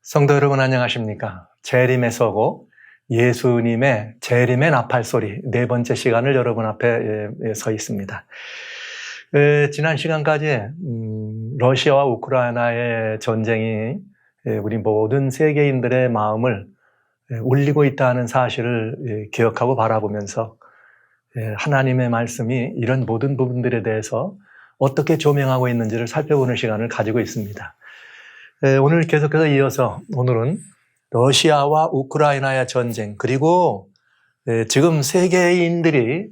성도 여러분 안녕하십니까? 재림의 서고 예수님의 재림의 나팔소리 네 번째 시간을 여러분 앞에 서 있습니다. 지난 시간까지 러시아와 우크라이나의 전쟁이 우리 모든 세계인들의 마음을 울리고 있다는 사실을 기억하고 바라보면서 하나님의 말씀이 이런 모든 부분들에 대해서 어떻게 조명하고 있는지를 살펴보는 시간을 가지고 있습니다. 오늘 계속해서 이어서 오늘은 러시아와 우크라이나의 전쟁 그리고 지금 세계인들이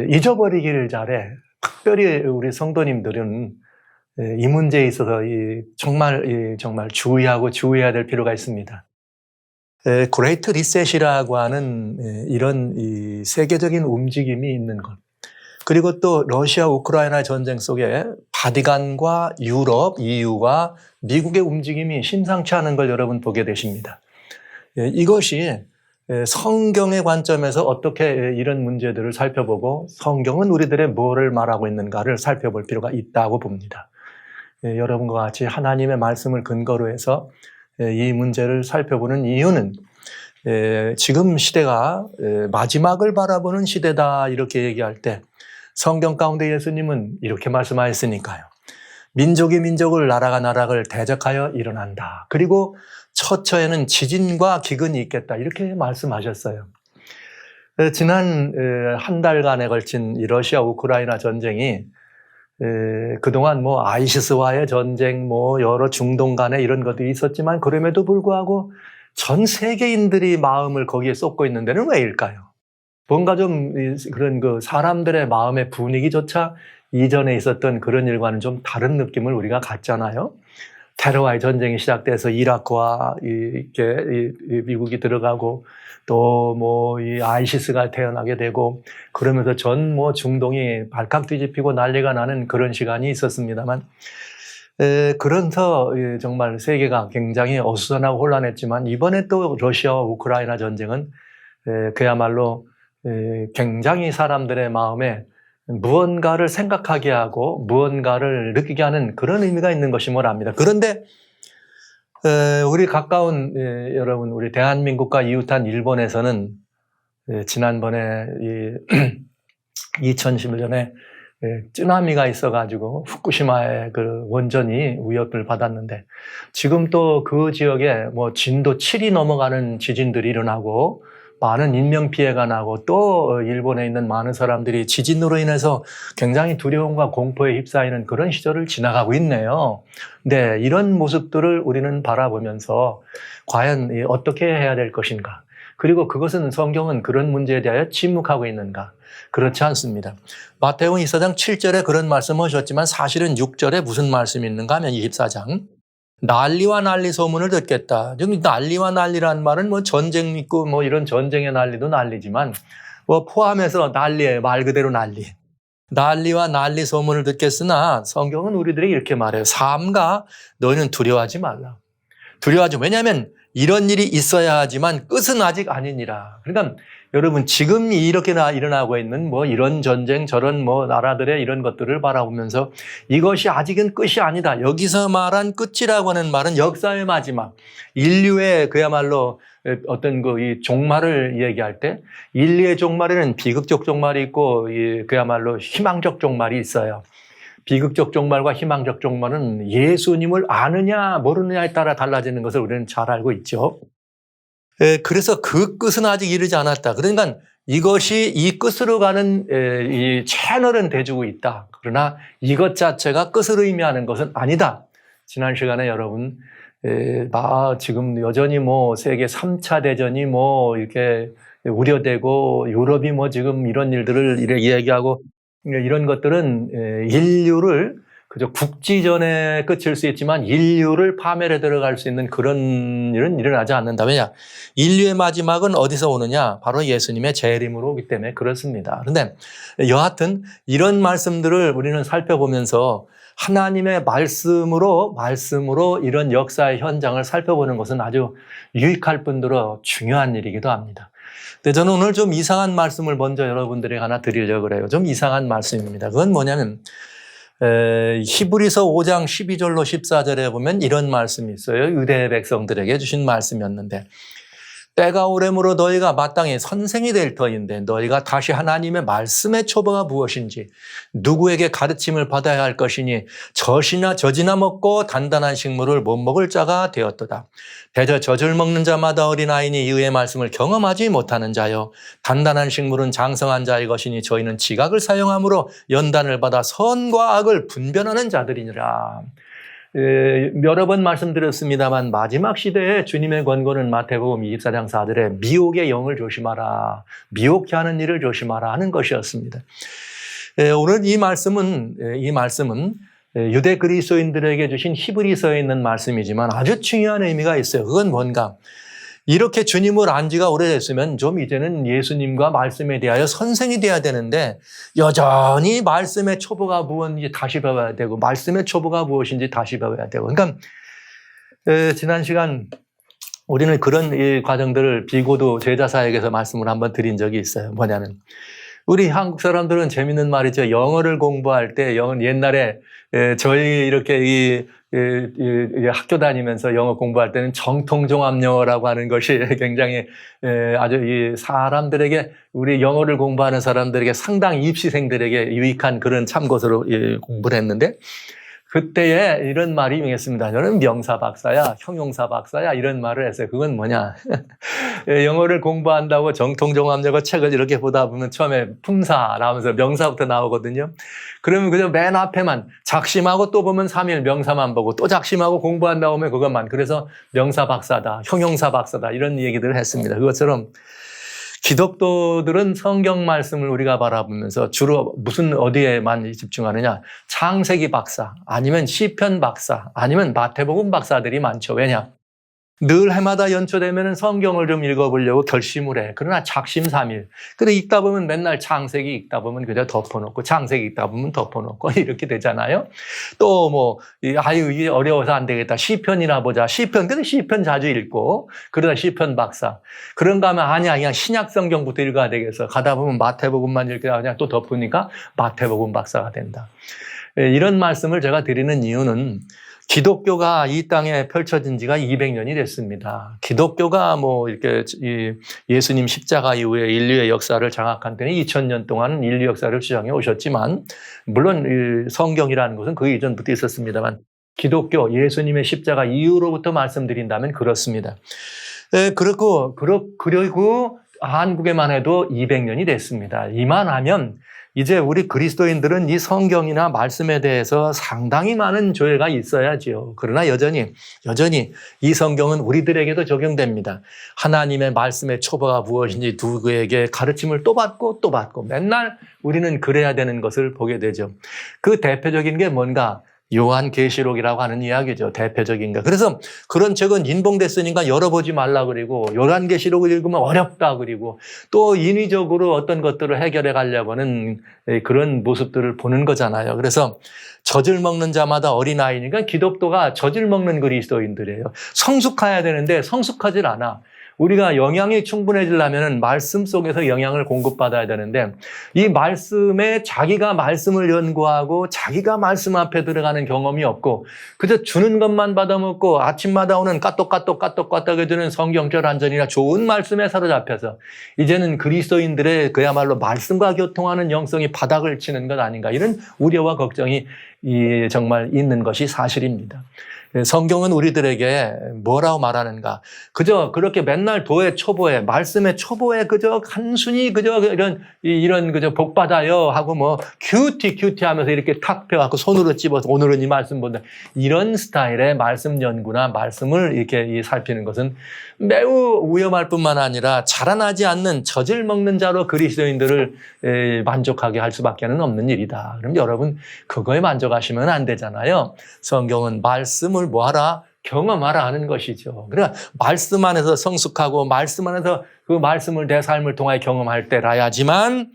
잊어버리기를 잘해 특별히 우리 성도님들은 이 문제에 있어서 정말 주의하고 주의해야 될 필요가 있습니다. 그레이트 리셋이라고 하는 이런 세계적인 움직임이 있는 것 그리고 또 러시아 우크라이나 전쟁 속에 바티칸과 유럽, EU와 미국의 움직임이 심상치 않은 걸 여러분 보게 되십니다. 이것이 성경의 관점에서 어떻게 이런 문제들을 살펴보고 성경은 우리들의 뭐를 말하고 있는가를 살펴볼 필요가 있다고 봅니다. 여러분과 같이 하나님의 말씀을 근거로 해서 이 문제를 살펴보는 이유는 지금 시대가 마지막을 바라보는 시대다 이렇게 얘기할 때 성경 가운데 예수님은 이렇게 말씀하셨으니까요. 민족이 민족을 나라가 나라를 대적하여 일어난다. 그리고 처처에는 지진과 기근이 있겠다. 이렇게 말씀하셨어요. 지난 한 달간에 걸친 이 러시아 우크라이나 전쟁이 그동안 아이시스와의 전쟁, 여러 중동 간에 이런 것들이 있었지만 그럼에도 불구하고 전 세계인들이 마음을 거기에 쏟고 있는 데는 왜일까요? 뭔가 좀 그런 사람들의 마음의 분위기조차 이전에 있었던 그런 일과는 좀 다른 느낌을 우리가 갖잖아요. 테러와의 전쟁이 시작돼서 이라크와 미국이 들어가고 또 이 아이시스가 태어나게 되고 그러면서 전 중동이 발칵 뒤집히고 난리가 나는 그런 시간이 있었습니다만 그래서 정말 세계가 굉장히 어수선하고 혼란했지만 이번에 또 러시아와 우크라이나 전쟁은 그야말로 굉장히 사람들의 마음에 무언가를 생각하게 하고 무언가를 느끼게 하는 그런 의미가 있는 것임을 압니다. 그런데 우리 가까운 여러분 우리 대한민국과 이웃한 일본에서는 지난번에 2011년에 쓰나미가 있어가지고 후쿠시마의 그 원전이 위협을 받았는데 지금 또 그 지역에 진도 7이 넘어가는 지진들이 일어나고 많은 인명피해가 나고 또 일본에 있는 많은 사람들이 지진으로 인해서 굉장히 두려움과 공포에 휩싸이는 그런 시절을 지나가고 있네요. 네, 이런 모습들을 우리는 바라보면서 과연 어떻게 해야 될 것인가? 그리고 그것은 성경은 그런 문제에 대하여 침묵하고 있는가? 그렇지 않습니다. 마태복음 24장 7절에 그런 말씀을 하셨지만 사실은 6절에 무슨 말씀이 있는가 하면 24장 난리와 난리 소문을 듣겠다. 난리와 난리란 말은 전쟁 있고 이런 전쟁의 난리도 난리지만 포함해서 난리에 말 그대로 난리. 난리와 난리 소문을 듣겠으나 성경은 우리들에게 이렇게 말해요. 삼가 너희는 두려워하지 말라. 두려워하지. 왜냐하면 이런 일이 있어야 하지만 끝은 아직 아니니라. 그러니까 여러분 지금 이렇게 일어나고 있는 이런 전쟁 저런 나라들의 이런 것들을 바라보면서 이것이 아직은 끝이 아니다. 여기서 말한 끝이라고 하는 말은 역사의 마지막, 인류의 그야말로 어떤 이 종말을 얘기할 때 인류의 종말에는 비극적 종말이 있고 그야말로 희망적 종말이 있어요. 비극적 종말과 희망적 종말은 예수님을 아느냐 모르느냐에 따라 달라지는 것을 우리는 잘 알고 있죠. 그래서 그 끝은 아직 이르지 않았다. 그러니까 이것이 이 끝으로 가는 이 채널은 돼주고 있다. 그러나 이것 자체가 끝을 의미하는 것은 아니다. 지난 시간에 여러분 지금 여전히 세계 3차 대전이 이렇게 우려되고 유럽이 지금 이런 일들을 이렇게 이야기하고 이런 것들은 인류를 그저 국지전에 끝일 수 있지만 인류를 파멸에 들어갈 수 있는 그런 일은 일어나지 않는다. 왜냐? 인류의 마지막은 어디서 오느냐? 바로 예수님의 재림으로 오기 때문에 그렇습니다. 그런데 여하튼 이런 말씀들을 우리는 살펴보면서 하나님의 말씀으로 이런 역사의 현장을 살펴보는 것은 아주 유익할 뿐더러 중요한 일이기도 합니다. 근데 저는 오늘 좀 이상한 말씀을 먼저 여러분들에게 하나 드리려고 그래요. 좀 이상한 말씀입니다. 그건 뭐냐면 히브리서 5장 12절로 14절에 보면 이런 말씀이 있어요. 유대 백성들에게 주신 말씀이었는데, 때가 오래므로 너희가 마땅히 선생이 될 터인데 너희가 다시 하나님의 말씀의 초보가 무엇인지 누구에게 가르침을 받아야 할 것이니 젖이나 먹고 단단한 식물을 못 먹을 자가 되었도다. 대저 젖을 먹는 자마다 어린아이니 이의 말씀을 경험하지 못하는 자요, 단단한 식물은 장성한 자의 것이니 저희는 지각을 사용함으로 연단을 받아 선과 악을 분별하는 자들이니라. 여러 번 말씀드렸습니다만 마지막 시대에 주님의 권고는 마태복음 24장 4절에 미혹의 영을 조심하라, 미혹케 하는 일을 조심하라 하는 것이었습니다. 오늘 이 말씀은 유대 그리스도인들에게 주신 히브리서에 있는 말씀이지만 아주 중요한 의미가 있어요. 그건 뭔가, 이렇게 주님을 안 지가 오래됐으면 좀 이제는 예수님과 말씀에 대하여 선생이 돼야 되는데 여전히 말씀의 초보가 무엇인지 다시 배워야 되고 말씀의 초보가 무엇인지 다시 배워야 되고, 그러니까 지난 시간 우리는 그런 이 과정들을 비고도 제자사역에서 말씀을 한번 드린 적이 있어요. 뭐냐면 우리 한국 사람들은 재밌는 말이죠. 영어를 공부할 때 옛날에 저희 이렇게 학교 다니면서 영어 공부할 때는 정통종합영어라고 하는 것이 굉장히 아주 이 사람들에게, 우리 영어를 공부하는 사람들에게 상당히 입시생들에게 유익한 그런 참고서로 공부를 했는데, 그때에 이런 말이 유행했습니다. 너는 명사 박사야, 형용사 박사야, 이런 말을 했어요. 그건 뭐냐? 영어를 공부한다고 정통종합영어 책을 이렇게 보다 보면 처음에 품사 나오면서 명사부터 나오거든요. 그러면 그저 맨 앞에만 작심하고 또 보면 3일 명사만 보고 또 작심하고 공부한다 보면 그것만. 그래서 명사 박사다, 형용사 박사다, 이런 얘기들을 했습니다. 그것처럼 기독교들은 성경 말씀을 우리가 바라보면서 주로 어디에만 집중하느냐? 창세기 박사, 아니면 시편 박사, 아니면 마태복음 박사들이 많죠. 왜냐? 늘 해마다 연초되면 성경을 좀 읽어보려고 결심을 해. 그러나 작심삼일. 그래 읽다 보면 맨날 창세기 읽다 보면 그냥 덮어놓고, 창세기 읽다 보면 덮어놓고 이렇게 되잖아요. 또 이게 어려워서 안 되겠다, 시편이나 보자. 근데 시편 자주 읽고, 그러다 시편 박사. 그런가 하면 아니야, 그냥 신약 성경부터 읽어야 되겠어. 가다 보면 마태복음만 읽다가 그냥 또 덮으니까 마태복음 박사가 된다. 이런 말씀을 제가 드리는 이유는 기독교가 이 땅에 펼쳐진 지가 200년이 됐습니다. 기독교가 이렇게 예수님 십자가 이후에 인류의 역사를 장악한 데는 2000년 동안 인류 역사를 주장해 오셨지만, 물론 성경이라는 것은 그 이전부터 있었습니다만, 기독교, 예수님의 십자가 이후로부터 말씀드린다면 그렇습니다. 그리고 한국에만 해도 200년이 됐습니다. 이만하면 이제 우리 그리스도인들은 이 성경이나 말씀에 대해서 상당히 많은 조회가 있어야지요. 그러나 여전히 이 성경은 우리들에게도 적용됩니다. 하나님의 말씀의 초보가 무엇인지 누구에게 가르침을 또 받고 맨날 우리는 그래야 되는 것을 보게 되죠. 그 대표적인 게 뭔가? 요한계시록이라고 하는 이야기죠. 대표적인 거. 그래서 그런 책은 인봉됐으니까 열어보지 말라 그리고, 요한계시록을 읽으면 어렵다 그리고, 또 인위적으로 어떤 것들을 해결해 가려고 하는 그런 모습들을 보는 거잖아요. 그래서 젖을 먹는 자마다 어린아이니까 기독교가 젖을 먹는 그리스도인들이에요. 성숙해야 되는데 성숙하질 않아. 우리가 영양이 충분해지려면 말씀 속에서 영양을 공급받아야 되는데, 이 말씀에 자기가 말씀을 연구하고 자기가 말씀 앞에 들어가는 경험이 없고 그저 주는 것만 받아먹고 아침마다 오는 까똑까똑 해주는 성경절 한전이나 좋은 말씀에 사로잡혀서 이제는 그리스도인들의 그야말로 말씀과 교통하는 영성이 바닥을 치는 것 아닌가, 이런 우려와 걱정이 정말 있는 것이 사실입니다. 성경은 우리들에게 뭐라고 말하는가? 그저 그렇게 맨날 도의 초보에, 말씀의 초보에 그저 단순히 그저 이런 그저 복 받아요 하고 큐티 하면서 이렇게 탁 펴갖고 손으로 찝어서 오늘은 이 말씀 본다, 이런 스타일의 말씀 연구나 말씀을 이렇게 살피는 것은 매우 위험할 뿐만 아니라 자라나지 않는 젖을 먹는 자로 그리스도인들을 만족하게 할 수밖에 없는 일이다. 그럼 여러분 그거에 만족하시면 안 되잖아요. 성경은 말씀을 뭐하라? 경험하라 하는 것이죠. 그러니까 말씀 안에서 성숙하고 말씀 안에서 그 말씀을 내 삶을 통하여 경험할 때라야지만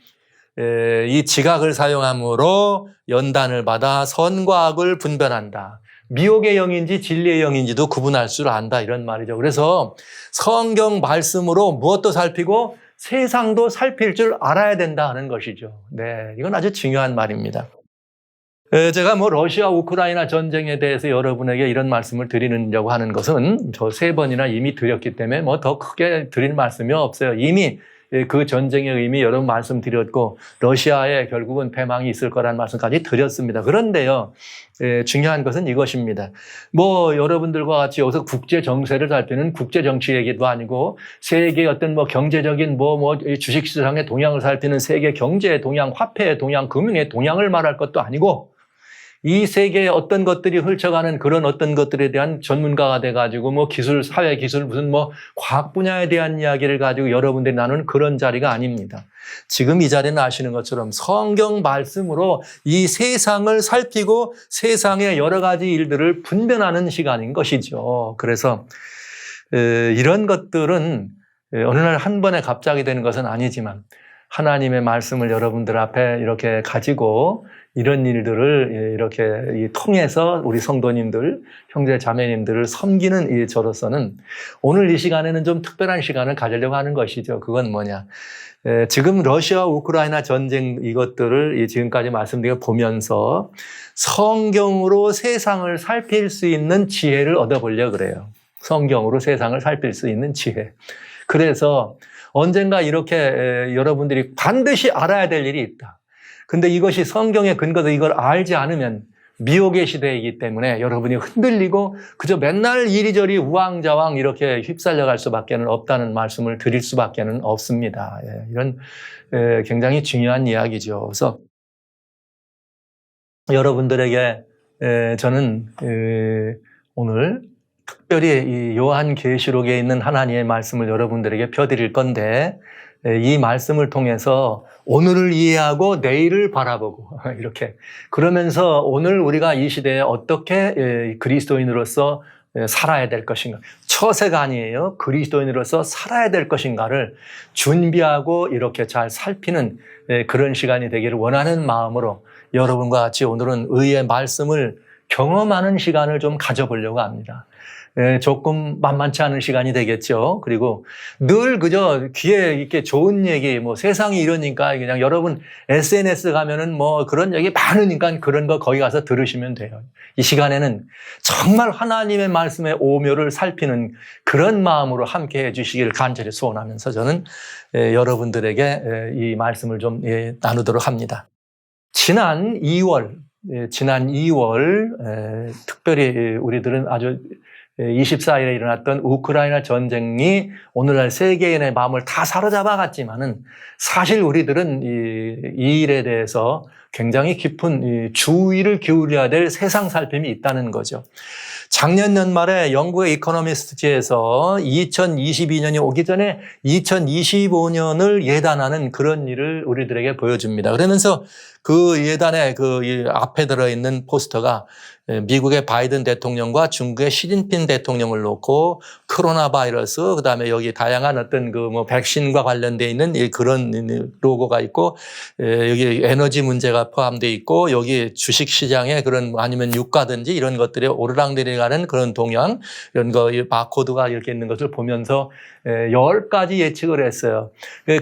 이 지각을 사용함으로 연단을 받아 선과 악을 분별한다. 미혹의 영인지 진리의 영인지도 구분할 줄 안다, 이런 말이죠. 그래서 성경 말씀으로 무엇도 살피고 세상도 살필 줄 알아야 된다 하는 것이죠. 네, 이건 아주 중요한 말입니다. 제가 뭐 러시아 우크라이나 전쟁에 대해서 여러분에게 이런 말씀을 드리려고 하는 것은 저 3번이나 이미 드렸기 때문에 뭐 더 크게 드릴 말씀이 없어요. 이미 그 전쟁의 의미 여러 번 말씀드렸고 러시아에 결국은 패망이 있을 거라는 말씀까지 드렸습니다. 그런데요, 중요한 것은 이것입니다. 뭐 여러분들과 같이 여기서 국제 정세를 살피는 국제 정치 얘기도 아니고 세계의 어떤 뭐 경제적인 뭐 주식 시장의 동향을 살피는 세계 경제의 동향, 화폐의 동향, 금융의 동향을 말할 것도 아니고 이 세계에 어떤 것들이 훑혀가는 그런 어떤 것들에 대한 전문가가 돼가지고 뭐 기술, 사회 기술, 무슨 뭐 과학 분야에 대한 이야기를 가지고 여러분들이 나누는 그런 자리가 아닙니다. 지금 이 자리는 아시는 것처럼 성경 말씀으로 이 세상을 살피고 세상의 여러 가지 일들을 분별하는 시간인 것이죠. 그래서 이런 것들은 어느 날 한 번에 갑자기 되는 것은 아니지만 하나님의 말씀을 여러분들 앞에 이렇게 가지고 이런 일들을 이렇게 통해서 우리 성도님들, 형제 자매님들을 섬기는 저로서는 오늘 이 시간에는 좀 특별한 시간을 가지려고 하는 것이죠. 그건 뭐냐. 지금 러시아 우크라이나 전쟁 이것들을 지금까지 말씀드려 보면서 성경으로 세상을 살필 수 있는 지혜를 얻어보려고 그래요. 성경으로 세상을 살필 수 있는 지혜. 그래서 언젠가 이렇게 여러분들이 반드시 알아야 될 일이 있다. 근데 이것이 성경의 근거도 이걸 알지 않으면 미혹의 시대이기 때문에 여러분이 흔들리고 그저 맨날 이리저리 우왕좌왕 이렇게 휩쓸려 갈 수밖에 없다는 말씀을 드릴 수밖에 없습니다. 이런 굉장히 중요한 이야기죠. 그래서 여러분들에게 저는 오늘 특별히 이 요한계시록에 있는 하나님의 말씀을 여러분들에게 펴드릴 건데 이 말씀을 통해서 오늘을 이해하고 내일을 바라보고 이렇게 그러면서 오늘 우리가 이 시대에 어떻게 그리스도인으로서 살아야 될 것인가, 처세가 아니에요. 그리스도인으로서 살아야 될 것인가를 준비하고 이렇게 잘 살피는 그런 시간이 되기를 원하는 마음으로 여러분과 같이 오늘은 의의 말씀을 경험하는 시간을 좀 가져보려고 합니다. 조금 만만치 않은 시간이 되겠죠. 그리고 늘 그저 귀에 이렇게 좋은 얘기, 뭐 세상이 이러니까 그냥 여러분 SNS 가면은 뭐 그런 얘기 많으니까 그런 거 거기 가서 들으시면 돼요. 이 시간에는 정말 하나님의 말씀의 오묘를 살피는 그런 마음으로 함께 해 주시기를 간절히 소원하면서 저는 여러분들에게 이 말씀을 좀 나누도록 합니다. 지난 2월 특별히 우리들은 아주 24일에 일어났던 우크라이나 전쟁이 오늘날 세계인의 마음을 다 사로잡아 갔지만은 사실 우리들은 이 일에 대해서 굉장히 깊은 주의를 기울여야 될 세상 살핌이 있다는 거죠. 작년 연말에 영국의 이코노미스트지에서 2022년이 오기 전에 2025년을 예단하는 그런 일을 우리들에게 보여줍니다. 그러면서 그 예단에 그 앞에 들어있는 포스터가 미국의 바이든 대통령과 중국의 시진핑 대통령을 놓고 코로나 바이러스, 그 다음에 여기 다양한 어떤 그 뭐 백신과 관련되어 있는 그런 로고가 있고, 여기 에너지 문제가 포함되어 있고, 여기 주식 시장에 그런 아니면 유가든지 이런 것들이 오르락내리가는 그런 동향, 이런 거, 바코드가 이렇게 있는 것을 보면서 10가지 예측을 했어요.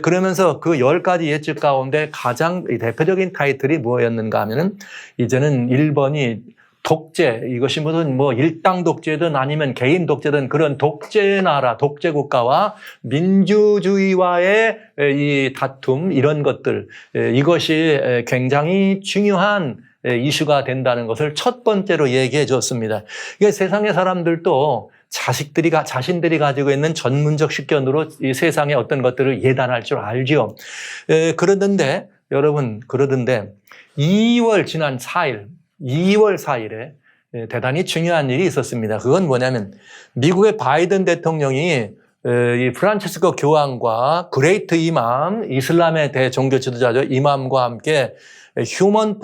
그러면서 그 10가지 예측 가운데 가장 대표적인 타이틀이 뭐였는가 하면은 이제는 1번이 독재, 이것이 무슨 뭐 일당 독재든 아니면 개인 독재든 그런 독재 나라, 독재 국가와 민주주의와의 이 다툼, 이런 것들, 이것이 굉장히 중요한 이슈가 된다는 것을 첫 번째로 얘기해 줬습니다. 이게 세상의 사람들도 자신들이 가지고 있는 전문적 식견으로 이 세상의 어떤 것들을 예단할 줄 알죠. 그러던데, 여러분, 지난 2월 4일에 대단히 중요한 일이 있었습니다. 그건 뭐냐면 미국의 바이든 대통령이 이 프란치스코 교황과 그레이트 이맘, 이슬람의 대종교 지도자죠. 이맘과 함께 휴먼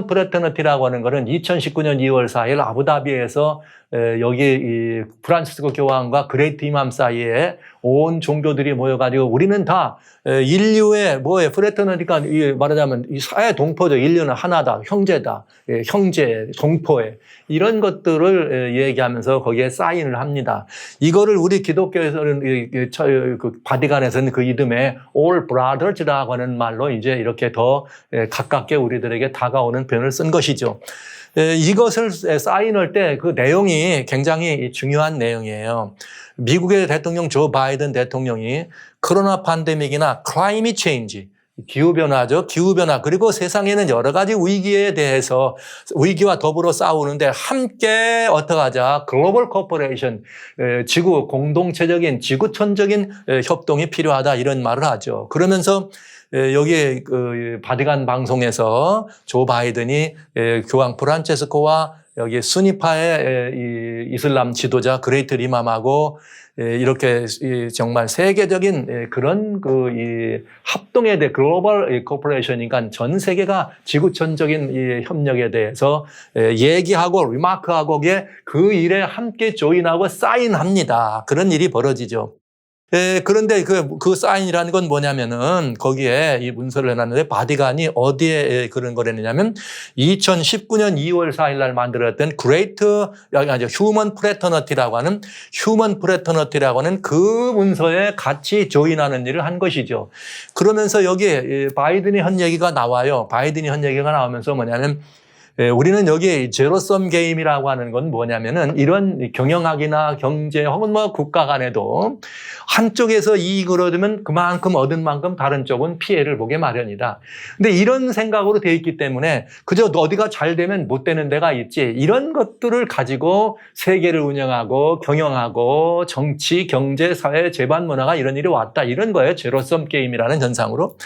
프레터너티라고 하는 것은 2019년 2월 4일 아부다비에서 여기 이 프란치스코 교황과 그레이트 이맘 사이에 온 종교들이 모여가지고 우리는 다 인류의 프레터너티가 말하자면 이 사회 동포죠. 인류는 하나다, 형제다, 형제, 동포에 이런 것들을 얘기하면서 거기에 사인을 합니다. 이거를 우리 기독교에서는 그 바티칸에서는 그 이름에 All Brothers라고 하는 말로 이제 이렇게 더 가깝게 우리들에게 다가오는 다가오는 표현을 쓴 것이죠. 이것을 사인할 때 그 내용이 굉장히 중요한 내용이에요. 미국의 대통령 조 바이든 대통령이 코로나 팬데믹이나 클라이밋 체인지, 기후변화죠. 기후변화. 그리고 세상에는 여러 가지 위기에 대해서 위기와 더불어 싸우는데 함께 어떻게 하자. 글로벌 코퍼레이션, 지구 공동체적인 지구촌적인 협동이 필요하다 이런 말을 하죠. 그러면서 여기 그 바티칸 방송에서 조 바이든이 교황 프란체스코와 여기 순위파의 이 이슬람 지도자 그레이트 리맘하고 이렇게 정말 세계적인 그런 이 합동에 대해 글로벌 코퍼레이션이니까 전 세계가 지구촌적인 이 협력에 대해서 얘기하고 리마크하고 그 일에 함께 조인하고 사인합니다. 그런 일이 벌어지죠. 그런데 그 사인이라는 건 뭐냐면은 거기에 이 문서를 해놨는데 바티칸이 어디에 그런 걸 했느냐면 2019년 2월 4일 날 만들었던 그레이트 휴먼 프레터너티라고 하는 그 문서에 같이 조인하는 일을 한 것이죠. 그러면서 여기에 바이든이 한 얘기가 나와요. 바이든이 한 얘기가 나오면서 뭐냐면 우리는 여기 제로섬 게임이라고 하는 건 뭐냐면은 이런 경영학이나 경제 혹은 뭐 국가 간에도 한쪽에서 이익을 얻으면 그만큼 얻은 만큼 다른 쪽은 피해를 보게 마련이다. 근데 이런 생각으로 돼 있기 때문에 그저 어디가 잘 되면 못 되는 데가 있지. 이런 것들을 가지고 세계를 운영하고 경영하고 정치, 경제, 사회, 재반 문화가 이런 일이 왔다. 이런 거예요. 제로섬 게임이라는 현상으로.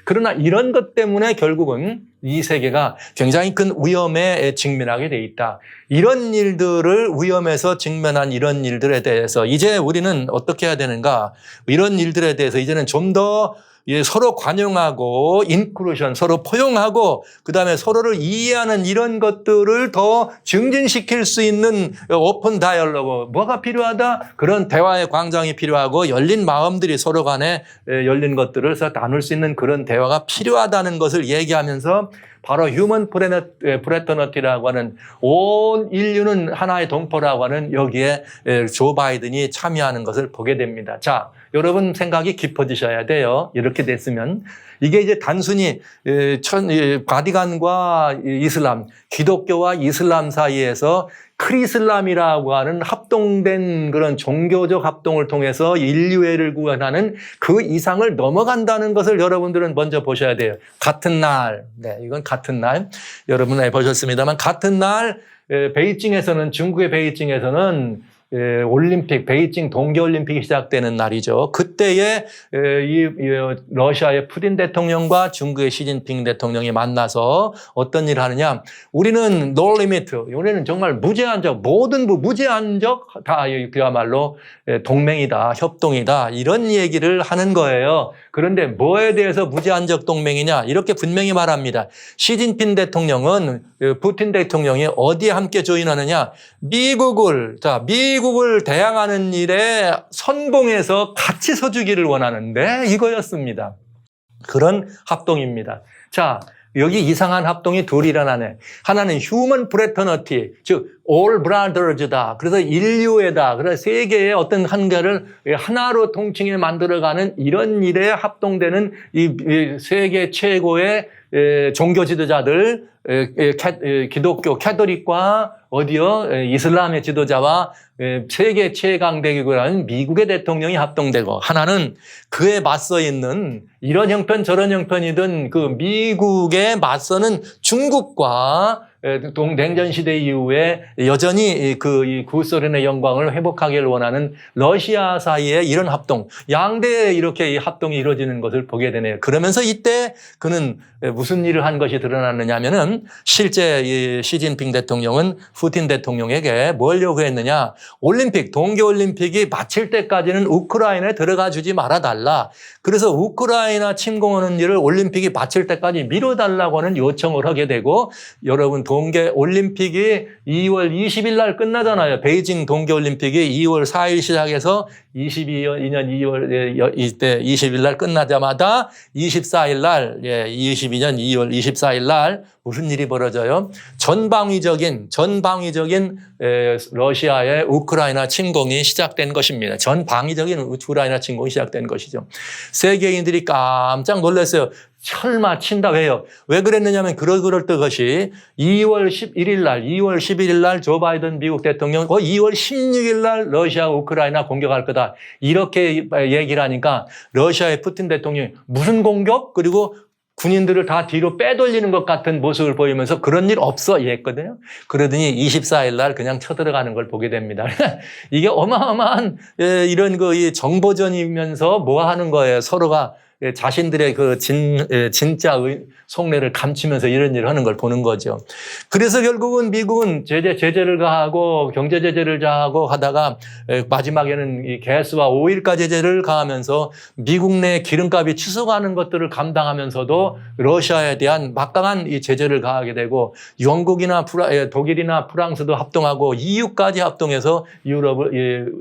그러나 이런 것 때문에 결국은 이 세계가 굉장히 큰 위험에 직면하게 돼 있다. 이런 일들을 위험에서 직면한 이런 일들에 대해서 이제 우리는 어떻게 해야 되는가? 이런 일들에 대해서 이제는 좀 더 서로 관용하고 인클루션, 서로 포용하고 그다음에 서로를 이해하는 이런 것들을 더 증진시킬 수 있는 오픈 다이얼로그 뭐가 필요하다? 그런 대화의 광장이 필요하고 열린 마음들이 서로 간에 열린 것들을 나눌 수 있는 그런 대화가 필요하다는 것을 얘기하면서 바로 휴먼 프레터너티라고 하는 온 인류는 하나의 동포라고 하는 여기에 조 바이든이 참여하는 것을 보게 됩니다. 자, 여러분 생각이 깊어지셔야 돼요. 이렇게 됐으면. 이게 이제 단순히 바티칸과 이슬람, 기독교와 이슬람 사이에서 크리슬람이라고 하는 합동된 그런 종교적 합동을 통해서 인류애를 구원하는 그 이상을 넘어간다는 것을 여러분들은 먼저 보셔야 돼요. 같은 날, 네, 이건 같은 날. 여러분 보셨습니다만 같은 날 베이징에서는 중국의 베이징에서는 올림픽, 베이징 동계올림픽이 시작되는 날이죠. 그때에 이 러시아의 푸틴 대통령과 중국의 시진핑 대통령이 만나서 어떤 일을 하느냐. 우리는 no limit, 우리는 정말 무제한적, 모든 무제한적 다 그야말로 동맹이다, 협동이다 이런 얘기를 하는 거예요. 그런데 뭐에 대해서 무제한적 동맹이냐 이렇게 분명히 말합니다. 시진핑 대통령은 푸틴 대통령이 어디에 함께 조인하느냐. 미국을 대항하는 일에 선봉해서 같이 서주기를 원하는데 이거였습니다. 그런 합동입니다. 자, 여기 이상한 합동이 둘이 일어나네. 하나는 휴먼 프레터너티, 즉 all brothers다. 그래서 인류애다. 그래서 세계의 어떤 한계를 하나로 통칭해 만들어가는 이런 일에 합동되는 이 세계 최고의 종교 지도자들, 기독교 캐톨릭과 이슬람의 지도자와 세계 최강대국이라는 미국의 대통령이 합동되고, 하나는 그에 맞서 있는 이런 형편 저런 형편이든 그 미국에 맞서는 중국과 냉전 시대 이후에 여전히 이 구소련의 영광을 회복하기를 원하는 러시아 사이에 이런 합동, 양대에 이렇게 이 합동이 이루어지는 것을 보게 되네요. 그러면서 이때 그는 무슨 일을 한 것이 드러났느냐 하면은 실제 이 시진핑 대통령은 푸틴 대통령에게 뭘 요구했느냐. 올림픽, 동계올림픽이 마칠 때까지는 우크라이나에 들어가 주지 말아달라. 그래서 우크라이나 침공하는 일을 올림픽이 마칠 때까지 미뤄달라고 하는 요청을 하게 되고, 여러분 동계올림픽이 2월 20일 날 끝나잖아요. 베이징 동계올림픽이 2월 4일 시작해서 22년 2월 이때 20일 날 끝나자마자 24일 날 22년 2월 24일 날 무슨 일이 벌어져요? 전방위적인 러시아의 우크라이나 침공이 시작된 것입니다. 전방위적인 우크라이나 침공이 시작된 것이죠. 세계인들이 깜짝 놀랐어요. 설마 친다. 왜요? 왜 그랬느냐면 그럴 것이 2월 11일 날 조 바이든 미국 대통령 2월 16일 날 러시아 우크라이나 공격할 거다. 이렇게 얘기를 하니까 러시아의 푸틴 대통령이 무슨 공격? 그리고 군인들을 다 뒤로 빼돌리는 것 같은 모습을 보이면서 그런 일 없어 이랬거든요. 그러더니 24일 날 그냥 쳐들어가는 걸 보게 됩니다. 이게 어마어마한 이런 정보전이면서 뭐 하는 거예요. 서로가 자신들의 진짜 속내를 감추면서 이런 일을 하는 걸 보는 거죠. 그래서 결국은 미국은 제재를 가하고 경제 제재를 가하고 하다가 마지막에는 이 가스와 오일가 제재를 가하면서 미국 내 기름값이 치솟아가는 것들을 감당하면서도 러시아에 대한 막강한 이 제재를 가하게 되고 영국이나 독일이나 프랑스도 합동하고 EU까지 합동해서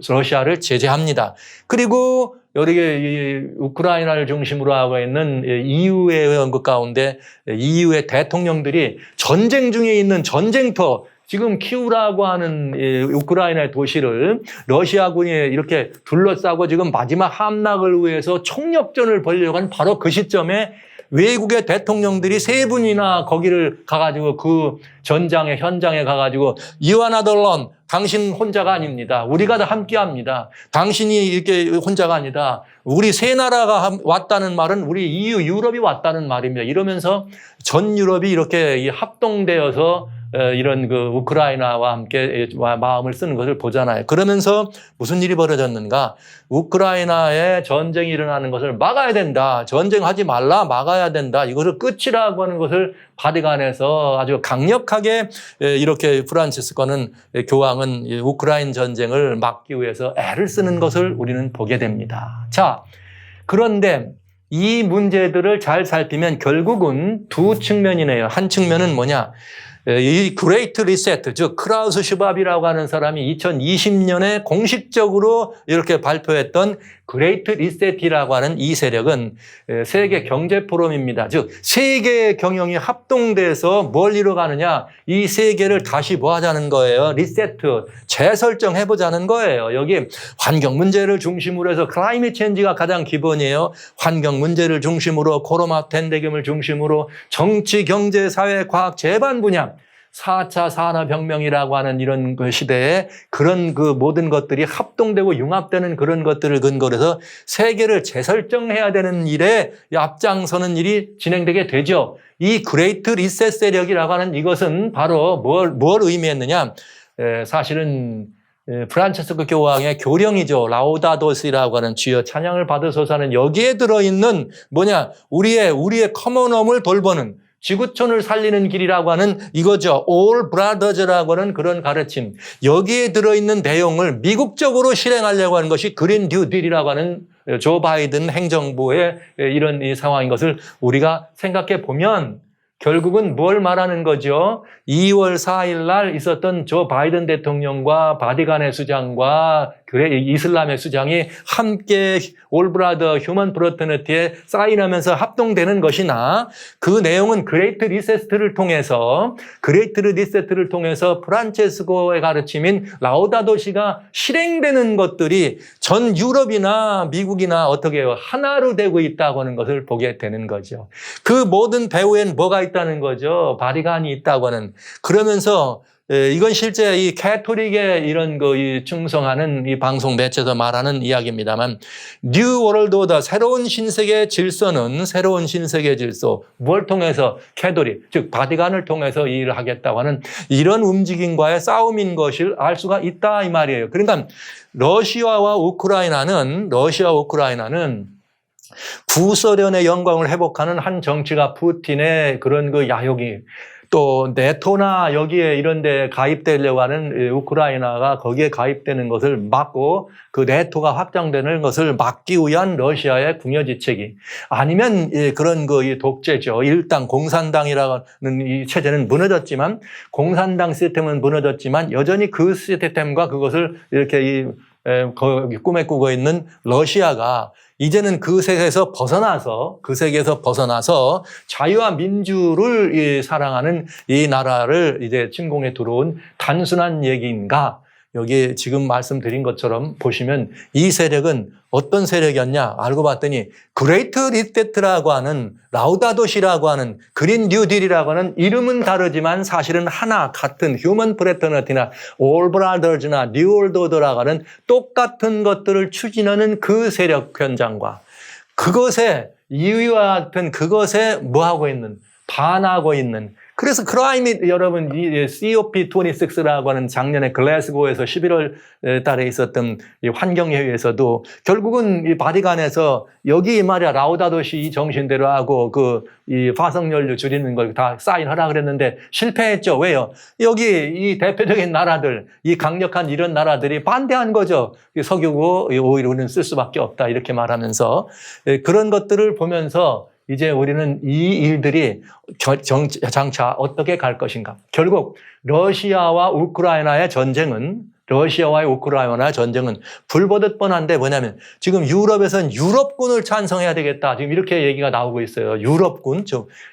러시아를 제재합니다. 그리고 여기 우크라이나를 중심으로 하고 있는 EU의 연극 가운데 EU의 대통령들이 전쟁 중에 있는 전쟁터, 지금 키우라고 하는 우크라이나의 도시를 러시아군이 이렇게 둘러싸고 지금 마지막 함락을 위해서 총력전을 벌이려고 하는 바로 그 시점에 외국의 대통령들이 3분이나 거기를 가가지고 그 현장에 가가지고 You are not alone. 당신 혼자가 아닙니다. 우리가 다 함께 합니다. 당신이 이렇게 혼자가 아니다. 우리 세 나라가 왔다는 말은 우리 EU, 유럽이 왔다는 말입니다. 이러면서 전 유럽이 이렇게 합동되어서 이런 우크라이나와 함께 마음을 쓰는 것을 보잖아요. 그러면서 무슨 일이 벌어졌는가? 우크라이나에 전쟁이 일어나는 것을 막아야 된다. 전쟁하지 말라. 막아야 된다. 이것을 끝이라고 하는 것을 바티칸에서 아주 강력하게 이렇게 프란치스코는 교황은 우크라이나 전쟁을 막기 위해서 애를 쓰는 것을 우리는 보게 됩니다. 자, 그런데 이 문제들을 잘 살피면 결국은 두 측면이네요. 한 측면은 뭐냐? 이 그레이트 리세트, 즉 크라우스 슈밥이라고 하는 사람이 2020년에 공식적으로 이렇게 발표했던 그레이트 리셋이라고 하는 이 세력은 세계 경제 포럼입니다. 즉 세계의 경영이 합동돼서 뭘 이뤄가느냐, 이 세계를 다시 뭐 하자는 거예요. 리세트, 재설정해 보자는 거예요. 여기 환경 문제를 중심으로 해서 클라이밋 체인지가 가장 기본이에요. 환경 문제를 중심으로 코로나 팬데믹을 중심으로 정치, 경제, 사회, 과학, 재반 분야 4차 산업혁명이라고 하는 이런 시대에 그런 모든 것들이 합동되고 융합되는 그런 것들을 근거로 해서 세계를 재설정해야 되는 일에 앞장서는 일이 진행되게 되죠. 이 그레이트 리셋 세력이라고 하는 이것은 바로 뭘 의미했느냐. 사실은 프란치스코 교황의 교령이죠. 라우다도시라고 하는 주여 찬양을 받으소서는 여기에 들어있는 뭐냐. 우리의 커먼홈을 돌보는 지구촌을 살리는 길이라고 하는 이거죠. All Brothers라고 하는 그런 가르침. 여기에 들어있는 내용을 미국적으로 실행하려고 하는 것이 그린 뉴 딜이라고 하는 조 바이든 행정부의 이런 이 상황인 것을 우리가 생각해 보면 결국은 뭘 말하는 거죠? 2월 4일 날 있었던 조 바이든 대통령과 바티칸의 수장과 이슬람의 수장이 함께 올브라더 휴먼 프로터니티에 사인하면서 합동되는 것이나 그 내용은 그레이트 리세트를 통해서 프란체스코의 가르침인 라우다도시가 실행되는 것들이 전 유럽이나 미국이나 어떻게 해요? 하나로 되고 있다고 하는 것을 보게 되는 거죠. 그 모든 배후엔 뭐가 있다는 거죠? 바티칸이 있다고 하는. 그러면서 이건 실제 이 캐토릭의 이런 충성하는 이 방송 매체에서 말하는 이야기입니다만, 뉴 월드 오더, 새로운 신세계 질서는 새로운 신세계 질서, 뭘 통해서 캐토릭, 즉 바티칸을 통해서 일을 하겠다고 하는 이런 움직임과의 싸움인 것을 알 수가 있다 이 말이에요. 그러니까 러시아와 우크라이나는 구소련의 영광을 회복하는 한 정치가 푸틴의 그런 야욕이, 또 네토나 여기에 이런 데 가입되려고 하는 우크라이나가 거기에 가입되는 것을 막고 그 네토가 확장되는 것을 막기 위한 러시아의 궁여지책이, 아니면 그런 이 독재죠. 일당 공산당이라는 이 체제는 무너졌지만, 공산당 시스템은 무너졌지만 여전히 그 시스템과 그것을 이렇게 꿈에 꾸고 있는 러시아가 이제는 그 세계에서 벗어나서 자유와 민주를 사랑하는 이 나라를 이제 침공에 들어온 단순한 얘기인가? 여기 지금 말씀드린 것처럼 보시면 이 세력은 어떤 세력이었냐? 알고 봤더니 그레이트 리셋라고 하는 라우다도시라고 하는 그린 뉴딜이라고 하는 이름은 다르지만 사실은 하나 같은 휴먼 프레터너티나 올브라더즈나 뉴올도더라고 하는 똑같은 것들을 추진하는 그 세력 현장과 그것에 이유와 같은 그것에 뭐하고 있는 반하고 있는 그래서 클라이밋 여러분 이 COP26라고 하는 작년에 글래스고에서 11월 달에 있었던 이 환경회의에서도 결국은 이 바티칸에서 여기 말이야 라우다도시 이 정신대로 하고 그 이 화석연료 줄이는 걸 다 사인하라 그랬는데 실패했죠. 왜요? 여기 이 대표적인 나라들 이 강력한 이런 나라들이 반대한 거죠. 석유고 오히려 우리는 쓸 수밖에 없다 이렇게 말하면서 그런 것들을 보면서 이제 우리는 이 일들이 장차 어떻게 갈 것인가. 결국 러시아와의 우크라이나의 전쟁은 불보듯 뻔한데 뭐냐면 지금 유럽에서는 유럽군을 찬성해야 되겠다. 지금 이렇게 얘기가 나오고 있어요. 유럽군.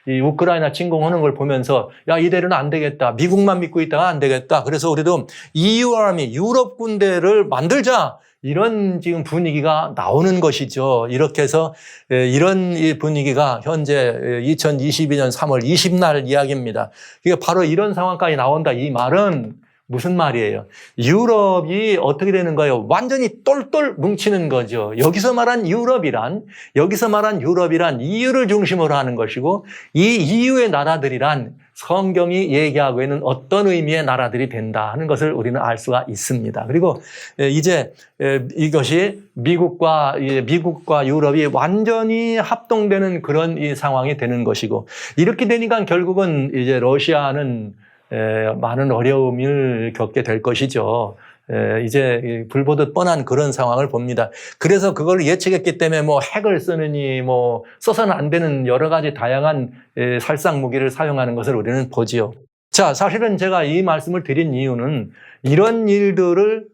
이 우크라이나 침공하는 걸 보면서 야, 이대로는 안 되겠다. 미국만 믿고 있다가 안 되겠다. 그래서 우리도 EU 아미 유럽 군대를 만들자. 이런 지금 분위기가 나오는 것이죠. 이렇게 해서 이런 분위기가 현재 2022년 3월 20날 이야기입니다. 이게 바로 이런 상황까지 나온다. 이 말은 무슨 말이에요? 유럽이 어떻게 되는 거예요? 완전히 똘똘 뭉치는 거죠. 여기서 말한 유럽이란 EU를 중심으로 하는 것이고 이 EU의 나라들이란 성경이 얘기하고 있는 어떤 의미의 나라들이 된다 하는 것을 우리는 알 수가 있습니다. 그리고 이제 이것이 미국과 유럽이 완전히 합동되는 그런 이 상황이 되는 것이고 이렇게 되니까 결국은 이제 러시아는 많은 어려움을 겪게 될 것이죠. 이제 불보듯 뻔한 그런 상황을 봅니다. 그래서 그걸 예측했기 때문에 뭐 핵을 쓰느니 뭐 써서는 안 되는 여러 가지 다양한 살상 무기를 사용하는 것을 우리는 보지요. 자, 사실은 제가 이 말씀을 드린 이유는 이런 일들을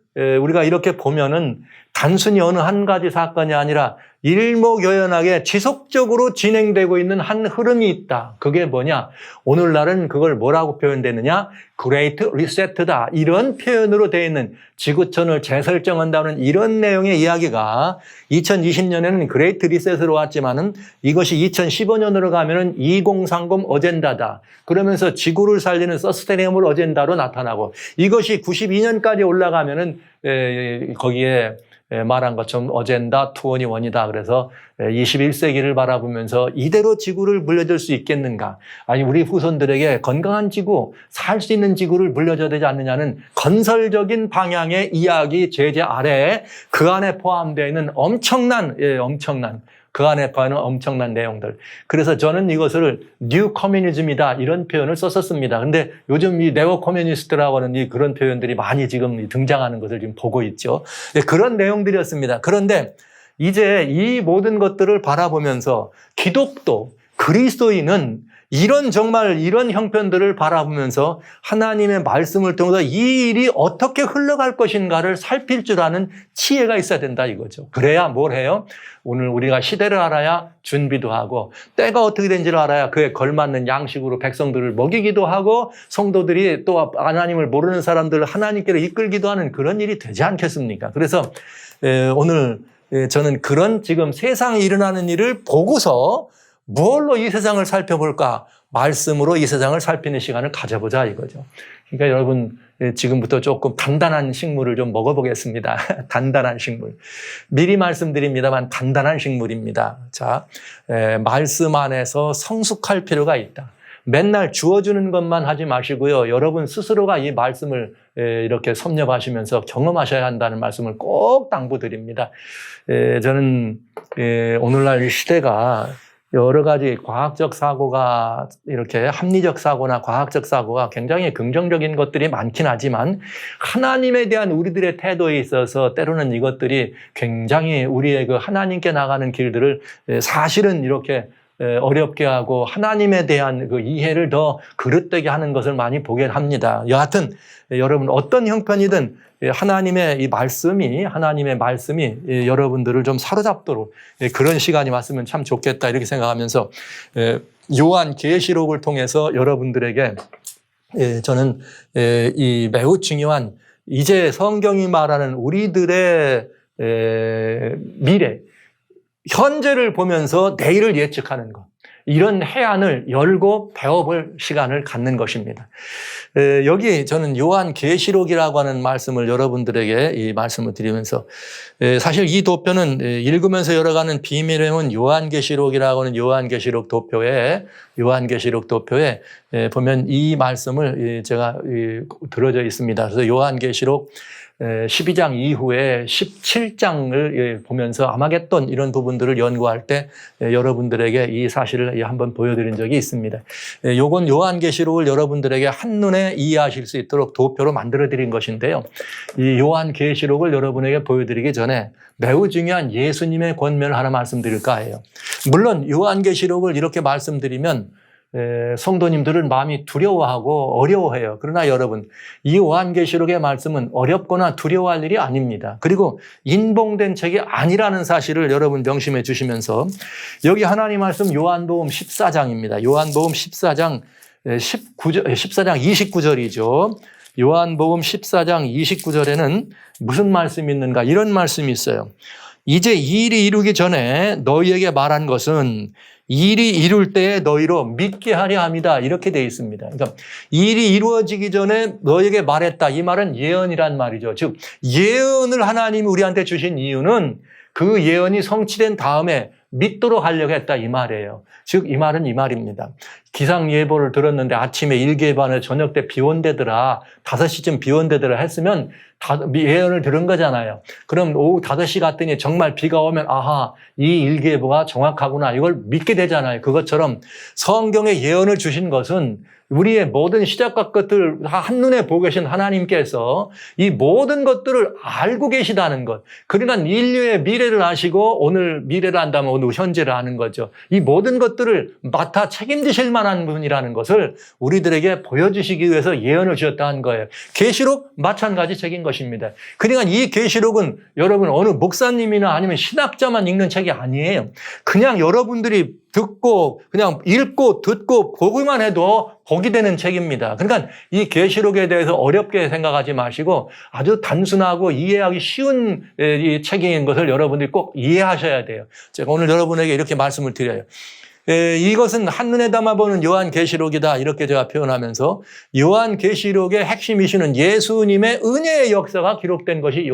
우리가 이렇게 보면은 단순히 어느 한 가지 사건이 아니라 일목요연하게 지속적으로 진행되고 있는 한 흐름이 있다. 그게 뭐냐? 오늘날은 그걸 뭐라고 표현되느냐? 그레이트 리셋다. 이런 표현으로 되어 있는 지구촌을 재설정한다는 이런 내용의 이야기가 2020년에는 그레이트 리셋으로 왔지만은 이것이 2015년으로 가면은 2030 어젠다다. 그러면서 지구를 살리는 서스테이너블 어젠다로 나타나고 이것이 92년까지 올라가면은 거기에 말한 것처럼 어젠다 21이다. 그래서 21세기를 바라보면서 이대로 지구를 물려줄 수 있겠는가? 아니 우리 후손들에게 건강한 지구, 살 수 있는 지구를 물려줘야 되지 않느냐는 건설적인 방향의 이야기 제재 아래에 그 안에 포함되어 있는 엄청난 그 안에 포함하는 엄청난 내용들. 그래서 저는 이것을 뉴 커뮤니즘이다 이런 표현을 썼었습니다. 근데 요즘 이 네오 커뮤니스트라고 하는 이 그런 표현들이 많이 지금 등장하는 것을 지금 보고 있죠. 그런 내용들이었습니다. 그런데 이제 이 모든 것들을 바라보면서 기독도 그리스도인은 정말 이런 형편들을 바라보면서 하나님의 말씀을 통해서 이 일이 어떻게 흘러갈 것인가를 살필 줄 아는 지혜가 있어야 된다 이거죠. 그래야 뭘 해요? 오늘 우리가 시대를 알아야 준비도 하고 때가 어떻게 된지를 알아야 그에 걸맞는 양식으로 백성들을 먹이기도 하고 성도들이 또 하나님을 모르는 사람들을 하나님께로 이끌기도 하는 그런 일이 되지 않겠습니까? 그래서 오늘 저는 그런 지금 세상에 일어나는 일을 보고서 뭘로 이 세상을 살펴볼까? 말씀으로 이 세상을 살피는 시간을 가져보자 이거죠. 그러니까 여러분 지금부터 조금 단단한 식물을 좀 먹어보겠습니다. 단단한 식물. 미리 말씀드립니다만 단단한 식물입니다. 자, 말씀 안에서 성숙할 필요가 있다. 맨날 주어주는 것만 하지 마시고요. 여러분 스스로가 이 말씀을 이렇게 섭렵하시면서 경험하셔야 한다는 말씀을 꼭 당부드립니다. 저는 오늘날 시대가 여러 가지 과학적 사고가 이렇게 합리적 사고나 과학적 사고가 굉장히 긍정적인 것들이 많긴 하지만 하나님에 대한 우리들의 태도에 있어서 때로는 이것들이 굉장히 우리의 그 하나님께 나가는 길들을 사실은 이렇게 어렵게 하고 하나님에 대한 그 이해를 더 그릇되게 하는 것을 많이 보게 합니다. 여하튼 여러분 어떤 형편이든 하나님의 말씀이 여러분들을 좀 사로잡도록 그런 시간이 왔으면 참 좋겠다 이렇게 생각하면서 요한 계시록을 통해서 여러분들에게 저는 이 매우 중요한 이제 성경이 말하는 우리들의 미래, 현재를 보면서 내일을 예측하는 것, 이런 해안을 열고 배워볼 시간을 갖는 것입니다. 여기 저는 요한 계시록이라고 하는 말씀을 여러분들에게 이 말씀을 드리면서 사실 이 도표는 읽으면서 열어가는 비밀의 문 요한계시록이라고 하는 요한계시록 도표에 보면 이 말씀을 제가 들어져 있습니다. 그래서 요한계시록 12장 이후에 17장을 보면서 아마겟돈 이런 부분들을 연구할 때 여러분들에게 이 사실을 한번 보여드린 적이 있습니다. 요건 요한계시록을 여러분들에게 한눈에 이해하실 수 있도록 도표로 만들어드린 것인데요. 이 요한계시록을 여러분에게 보여드리기 전에 매우 중요한 예수님의 권면을 하나 말씀드릴까 해요. 물론 요한계시록을 이렇게 말씀드리면 성도님들은 마음이 두려워하고 어려워해요. 그러나 여러분, 이 요한계시록의 말씀은 어렵거나 두려워할 일이 아닙니다. 그리고 인봉된 책이 아니라는 사실을 여러분 명심해 주시면서 여기 하나님 말씀 요한복음 14장입니다. 요한복음 14장 29절이죠. 요한복음 14장 29절에는 무슨 말씀이 있는가? 이런 말씀이 있어요. 이제 이 일이 이루기 전에 너희에게 말한 것은 일이 이룰 때에 너희로 믿게 하려 합니다. 이렇게 되어 있습니다. 그러니까 일이 이루어지기 전에 너희에게 말했다. 이 말은 예언이란 말이죠. 즉 예언을 하나님이 우리한테 주신 이유는 그 예언이 성취된 다음에 믿도록 하려고 했다 이 말이에요. 즉 이 말은 이 말입니다. 기상예보를 들었는데 아침에 일개반에 저녁 때 비 온대더라. 5시쯤 비 온대더라 했으면 예언을 들은 거잖아요. 그럼 오후 5시 갔더니 정말 비가 오면 아하 이 일개보가 정확하구나 이걸 믿게 되잖아요. 그것처럼 성경에 예언을 주신 것은 우리의 모든 시작과 끝을 다 한눈에 보고 계신 하나님께서 이 모든 것들을 알고 계시다는 것. 그러니까 인류의 미래를 아시고 오늘 미래를 안다면 오늘 현재를 아는 거죠. 이 모든 것들을 맡아 책임지실 만한 분이라는 것을 우리들에게 보여주시기 위해서 예언을 주셨다는 거예요. 계시록 마찬가지 책인 것입니다. 그러니까 이 계시록은 여러분 어느 목사님이나 아니면 신학자만 읽는 책이 아니에요. 그냥 여러분들이 듣고 그냥 읽고 듣고 보기만 해도 복이 되는 책입니다. 그러니까 이 계시록에 대해서 어렵게 생각하지 마시고 아주 단순하고 이해하기 쉬운 이 책인 것을 여러분들이 꼭 이해하셔야 돼요. 제가 오늘 여러분에게 이렇게 말씀을 드려요. 이것은 한눈에 담아보는 요한계시록이다 이렇게 제가 표현하면서 요한계시록의 핵심 이슈는 예수님의 은혜의 역사가 기록된 것이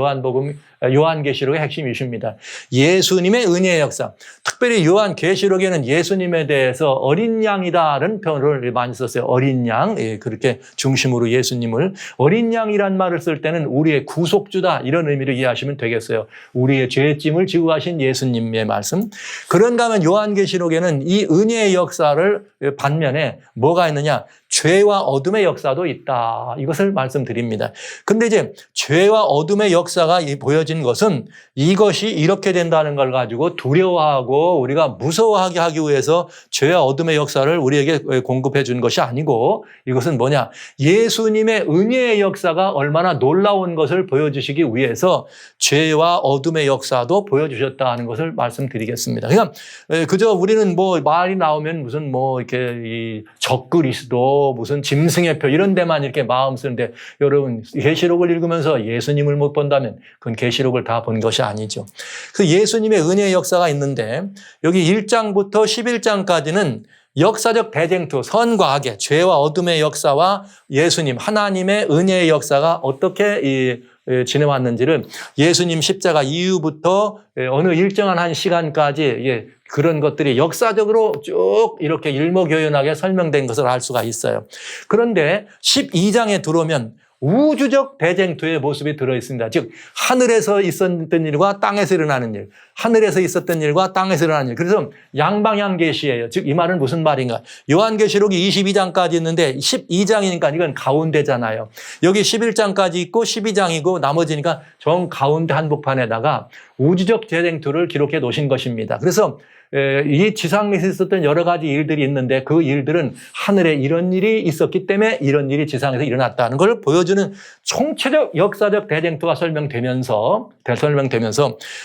요한계시록의 핵심 이슈입니다. 예수님의 은혜의 역사. 특별히 요한계시록에는 예수님에 대해서 어린 양이다라는 표현을 많이 썼어요. 어린 양. 그렇게 중심으로 예수님을. 어린 양이란 말을 쓸 때는 우리의 구속주다 이런 의미로 이해하시면 되겠어요. 우리의 죄짐을 지고 가신 예수님의 말씀. 그런가 하면 요한계시록에는 이 은혜의 역사를 반면에 뭐가 있느냐? 죄와 어둠의 역사도 있다. 이것을 말씀드립니다. 근데 이제 죄와 어둠의 역사가 보여진 것은 이것이 이렇게 된다는 걸 가지고 두려워하고 우리가 무서워하게 하기 위해서 죄와 어둠의 역사를 우리에게 공급해 준 것이 아니고 이것은 뭐냐? 예수님의 은혜의 역사가 얼마나 놀라운 것을 보여주시기 위해서 죄와 어둠의 역사도 보여주셨다는 것을 말씀드리겠습니다. 그러니까 그저 우리는 뭐 말이 나오면 무슨 뭐 이렇게 이 적그리스도 무슨 짐승의 표 이런 데만 이렇게 마음 쓰는데 여러분 계시록을 읽으면서 예수님을 못 본다면 그건 계시록을 다 본 것이 아니죠. 그 예수님의 은혜의 역사가 있는데 여기 1장부터 11장까지는 역사적 대쟁투, 선과 악의 죄와 어둠의 역사와 예수님, 하나님의 은혜의 역사가 어떻게 지내왔는지를 예수님 십자가 이후부터 어느 일정한 한 시간까지 그런 것들이 역사적으로 쭉 이렇게 일목요연하게 설명된 것을 알 수가 있어요. 그런데 12장에 들어오면 우주적 대쟁투의 모습이 들어있습니다. 즉 하늘에서 있었던 일과 땅에서 일어나는 일, 하늘에서 있었던 일과 땅에서 일어나는 일. 그래서 양방향 계시예요. 즉 이 말은 무슨 말인가? 요한계시록이 22장까지 있는데 12장이니까 이건 가운데잖아요. 여기 11장까지 있고 12장이고 나머지니까 정 가운데 한복판에다가 우주적 대쟁투를 기록해 놓으신 것입니다. 그래서 이 지상에서 있었던 여러 가지 일들이 있는데 그 일들은 하늘에 이런 일이 있었기 때문에 이런 일이 지상에서 일어났다는 걸 보여주는 총체적 역사적 대쟁투가 설명되면서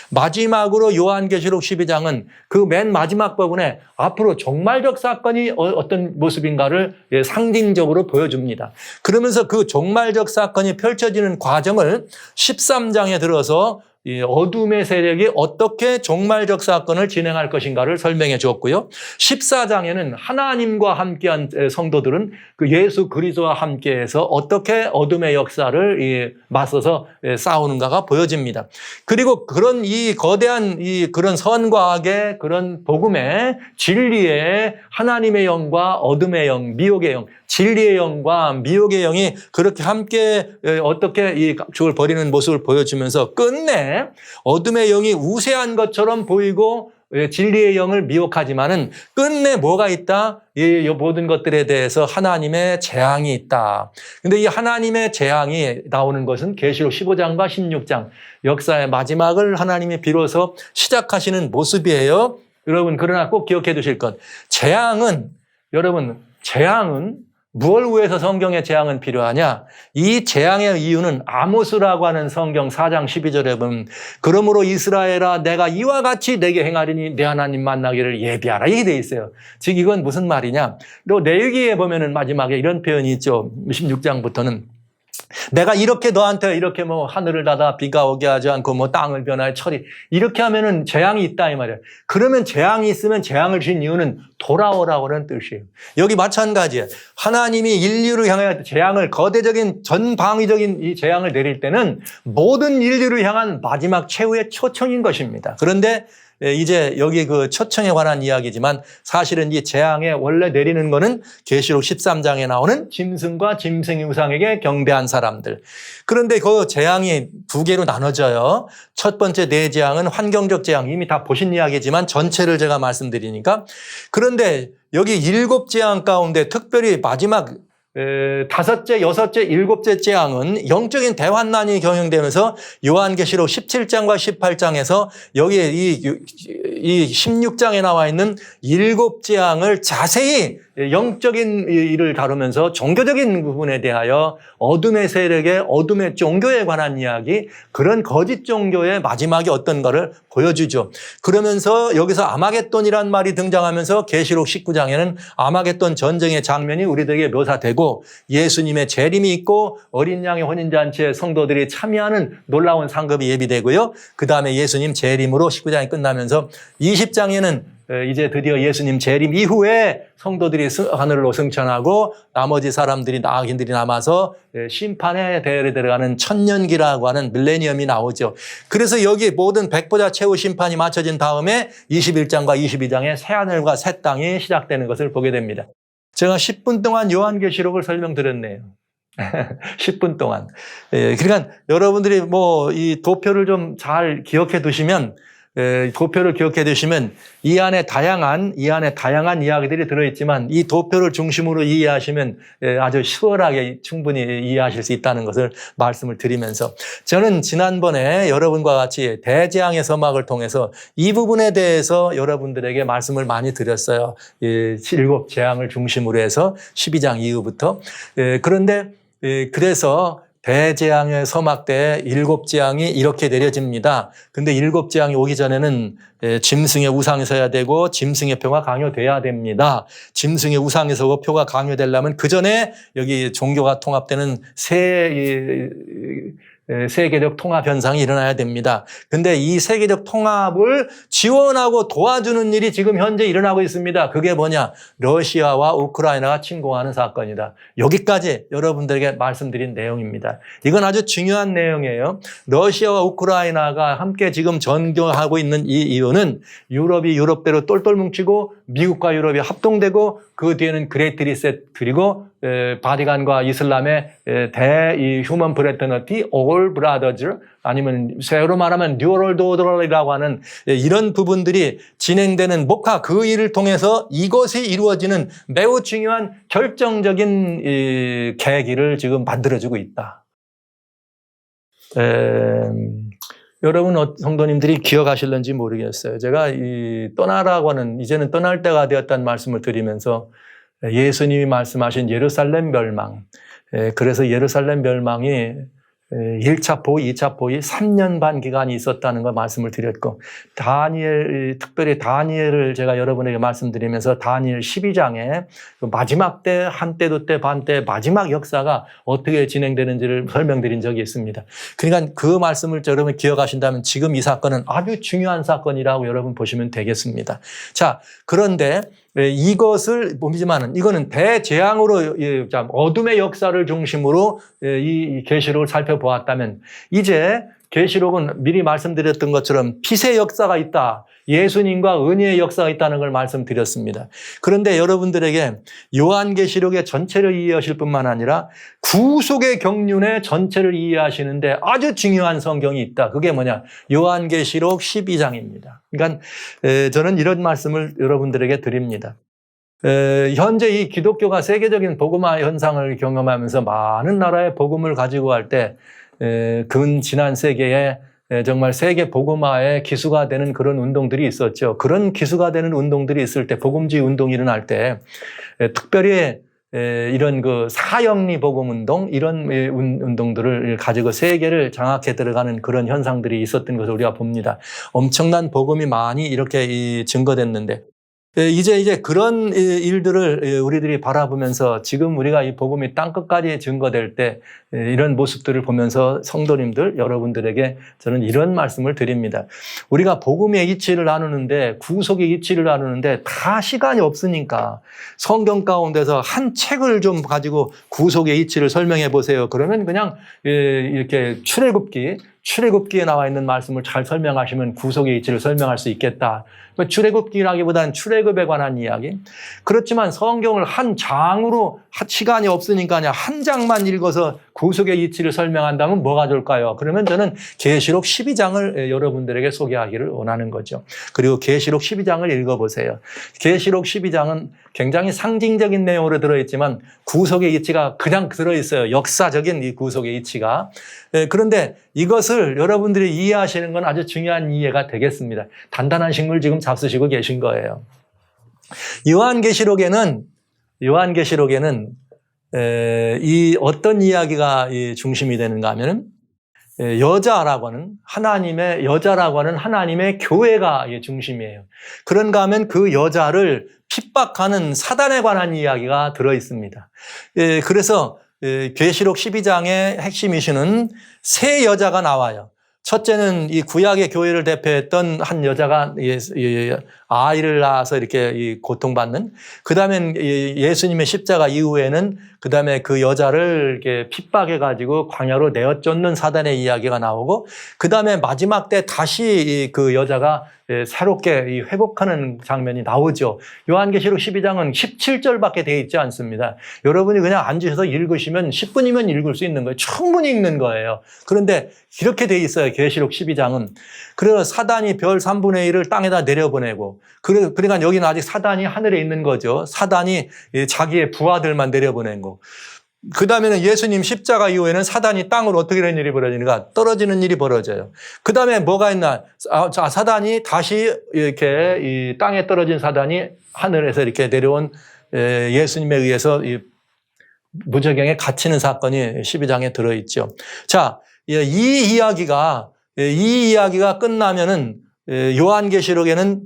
마지막으로 요한계시록 12장은 그 맨 마지막 부분에 앞으로 종말적 사건이 어떤 모습인가를 상징적으로 보여줍니다. 그러면서 그 종말적 사건이 펼쳐지는 과정을 13장에 들어서 이 어둠의 세력이 어떻게 종말적 사건을 진행할 것인가를 설명해 주었고요. 14장에는 하나님과 함께한 성도들은 그 예수 그리스도와 함께해서 어떻게 어둠의 역사를 맞서서 싸우는가가 보여집니다. 그리고 그런 이 거대한 그런 선과 악의 그런 복음의 진리의 하나님의 영과 어둠의 영, 미혹의 영, 진리의 영과 미혹의 영이 그렇게 함께 어떻게 이 각축을 벌이는 모습을 보여주면서 끝내 어둠의 영이 우세한 것처럼 보이고 진리의 영을 미혹하지만은 끝내 뭐가 있다? 이 모든 것들에 대해서 하나님의 재앙이 있다. 근데 이 하나님의 재앙이 나오는 것은 계시록 15장과 16장 역사의 마지막을 하나님이 비로소 시작하시는 모습이에요. 여러분, 그러나 꼭 기억해 두실 것. 재앙은 무엇을 위해서 성경에 재앙은 필요하냐? 이 재앙의 이유는 아모스라고 하는 성경 4장 12절에 보면 그러므로 이스라엘아 내가 이와 같이 내게 행하리니 내 하나님 만나기를 예비하라 이게 돼 있어요. 즉 이건 무슨 말이냐? 또 레위기에 보면은 마지막에 이런 표현이 있죠. 16장부터는 내가 이렇게 너한테 이렇게 뭐 하늘을 닫아 비가 오게 하지 않고 뭐 땅을 변화해 철이 이렇게 하면은 재앙이 있다 이 말이에요. 그러면 재앙이 있으면 재앙을 주신 이유는 돌아오라고는 뜻이에요. 여기 마찬가지예요. 하나님이 인류를 향해 재앙을 거대적인 전방위적인 이 재앙을 내릴 때는 모든 인류를 향한 마지막 최후의 초청인 것입니다. 그런데 이제 여기 그 초청에 관한 이야기지만 사실은 이 재앙에 원래 내리는 거는 계시록 13장에 나오는 짐승과 짐승의 우상에게 경배한 사람들. 그런데 그 재앙이 두 개로 나눠져요. 첫 번째 네 재앙은 환경적 재앙, 이미 다 보신 이야기지만 전체를 제가 말씀드리니까. 그런데 여기 7재앙 가운데 특별히 마지막 다섯째, 여섯째, 일곱째 재앙은 영적인 대환난이 경영되면서 요한계시록 17장과 18장에서 여기에 이 16장에 나와 있는 7재앙을 자세히 영적인 일을 다루면서 종교적인 부분에 대하여 어둠의 세력의 어둠의 종교에 관한 이야기, 그런 거짓 종교의 마지막이 어떤가를 보여주죠. 그러면서 여기서 아마겟돈이라는 말이 등장하면서 계시록 19장에는 아마겟돈 전쟁의 장면이 우리들에게 묘사되고 예수님의 재림이 있고 어린 양의 혼인잔치에 성도들이 참여하는 놀라운 상급이 예비되고요. 그 다음에 예수님 재림으로 19장이 끝나면서 20장에는 이제 드디어 예수님 재림 이후에 성도들이 하늘로 승천하고 나머지 사람들이 악인들이 남아서 심판의 대열에 들어가는 천년기라고 하는 밀레니엄이 나오죠. 그래서 여기 모든 백보자 최후 심판이 마쳐진 다음에 21장과 22장에 새하늘과 새 땅이 시작되는 것을 보게 됩니다. 제가 10분 동안 요한계시록을 설명드렸네요. 10분 동안. 그러니까 여러분들이 뭐 이 도표를 좀 잘 기억해 두시면 도표를 기억해 두시면 이 안에 다양한 이야기들이 들어있지만 이 도표를 중심으로 이해하시면 아주 수월하게 충분히 이해하실 수 있다는 것을 말씀을 드리면서 저는 지난번에 여러분과 같이 대재앙의 서막을 통해서 이 부분에 대해서 여러분들에게 말씀을 많이 드렸어요. 7재앙을 중심으로 해서 12장 이후부터. 그런데 그래서 대재앙의 서막 때 7재앙이 이렇게 내려집니다. 근데 7재앙이 오기 전에는 짐승의 우상에 서야 되고 짐승의 표가 강요돼야 됩니다. 짐승의 우상에 서고 표가 강요되려면 그 전에 여기 종교가 통합되는 세계적 통합 현상이 일어나야 됩니다. 근데 이 세계적 통합을 지원하고 도와주는 일이 지금 현재 일어나고 있습니다. 그게 뭐냐? 러시아와 우크라이나가 침공하는 사건이다. 여기까지 여러분들에게 말씀드린 내용입니다. 이건 아주 중요한 내용이에요. 러시아와 우크라이나가 함께 지금 전교하고 있는 이 이유는 유럽이 유럽대로 똘똘 뭉치고 미국과 유럽이 합동되고 그 뒤에는 그레이트 리셋 그리고 바티칸과 이슬람의 이 휴먼 브레터너티 올 브라더즈 아니면 새로 말하면 뉴월드 오더라고 하는 이런 부분들이 진행되는 목화 그 일을 통해서 이것이 이루어지는 매우 중요한 결정적인 계기를 지금 만들어주고 있다. 여러분 성도님들이 기억하실는지 모르겠어요. 제가 떠나라고 하는, 이제는 떠날 때가 되었다는 말씀을 드리면서 예수님이 말씀하신 예루살렘 멸망, 그래서 예루살렘 멸망이 1차 포위, 2차 포위 3년 반 기간이 있었다는 걸 말씀을 드렸고, 특별히 다니엘을 제가 여러분에게 말씀드리면서 다니엘 12장에 마지막 때, 한때, 두때, 반때 마지막 역사가 어떻게 진행되는지를 설명드린 적이 있습니다. 그러니까 그 말씀을 여러분 기억하신다면 지금 이 사건은 아주 중요한 사건이라고 여러분 보시면 되겠습니다. 자, 그런데 이것을 보지만은 이거는 대재앙으로 어둠의 역사를 중심으로 이 계시록을 살펴보았다면, 이제 계시록은 미리 말씀드렸던 것처럼 빛의 역사가 있다, 예수님과 은혜의 역사가 있다는 걸 말씀드렸습니다. 그런데 여러분들에게 요한계시록의 전체를 이해하실 뿐만 아니라 구속의 경륜의 전체를 이해하시는데 아주 중요한 성경이 있다. 그게 뭐냐? 요한계시록 12장입니다. 그러니까 저는 이런 말씀을 여러분들에게 드립니다. 현재 이 기독교가 세계적인 복음화 현상을 경험하면서 많은 나라의 복음을 가지고 할 때 지난 세계에 정말 세계 복음화의 기수가 되는 그런 운동들이 있었죠. 그런 기수가 되는 운동들이 있을 때, 복음주의 운동이 일어날 때 특별히 이런 그 사형리 복음 운동, 이런 운동들을 가지고 세계를 장악해 들어가는 그런 현상들이 있었던 것을 우리가 봅니다. 엄청난 복음이 많이 이렇게 증거됐는데, 이제 그런 일들을 우리들이 바라보면서 지금 우리가 이 복음이 땅끝까지 증거될 때 이런 모습들을 보면서 성도님들, 여러분들에게 저는 이런 말씀을 드립니다. 우리가 복음의 이치를 나누는데, 구속의 이치를 나누는데 다 시간이 없으니까 성경 가운데서 한 책을 좀 가지고 구속의 이치를 설명해 보세요. 그러면 그냥 이렇게 출애굽기에 나와 있는 말씀을 잘 설명하시면 구속의 이치를 설명할 수 있겠다. 출애굽기라기보다는 출애굽에 관한 이야기. 그렇지만 성경을 한 장으로, 시간이 없으니까 그냥 한 장만 읽어서 구속의 이치를 설명한다면 뭐가 좋을까요? 그러면 저는 계시록 12장을 여러분들에게 소개하기를 원하는 거죠. 그리고 계시록 12장을 읽어보세요. 계시록 12장은 굉장히 상징적인 내용으로 들어있지만 구속의 이치가 그냥 들어있어요. 역사적인 이 구속의 이치가. 그런데 이것을 여러분들이 이해하시는 건 아주 중요한 이해가 되겠습니다. 단단한 식물 지금 잡수시고 계신 거예요. 요한계시록에는 이 어떤 이야기가 중심이 되는가 하면은 여자라고 하는 하나님의 교회가 중심이에요. 그런가 하면 그 여자를 핍박하는 사단에 관한 이야기가 들어 있습니다. 그래서 계시록 12장의 핵심 이슈는 세 여자가 나와요. 첫째는 이 구약의 교회를 대표했던 한 여자가 아이를 낳아서 이렇게 고통받는, 그 다음에 예수님의 십자가 이후에는 그 다음에 그 여자를 이렇게 핍박해가지고 광야로 내어 쫓는 사단의 이야기가 나오고, 그 다음에 마지막 때 다시 그 여자가 새롭게 회복하는 장면이 나오죠. 요한계시록 12장은 17절밖에 되어 있지 않습니다. 여러분이 그냥 앉으셔서 읽으시면 10분이면 읽을 수 있는 거예요. 충분히 읽는 거예요. 그런데 이렇게 되어 있어요. 계시록 12장은. 그래서 사단이 별 3분의 1을 땅에다 내려보내고, 그러니까 여기는 아직 사단이 하늘에 있는 거죠. 사단이 자기의 부하들만 내려보낸 거. 그 다음에는 예수님 십자가 이후에는 사단이 땅으로 어떻게 되는 일이 벌어지는가? 떨어지는 일이 벌어져요. 그 다음에 뭐가 있나? 사단이 다시 이렇게 이 땅에 떨어진 사단이 하늘에서 이렇게 내려온 예수님에 의해서 이 무저갱에 갇히는 사건이 12장에 들어있죠. 자, 이 이야기가 끝나면은 요한계시록에는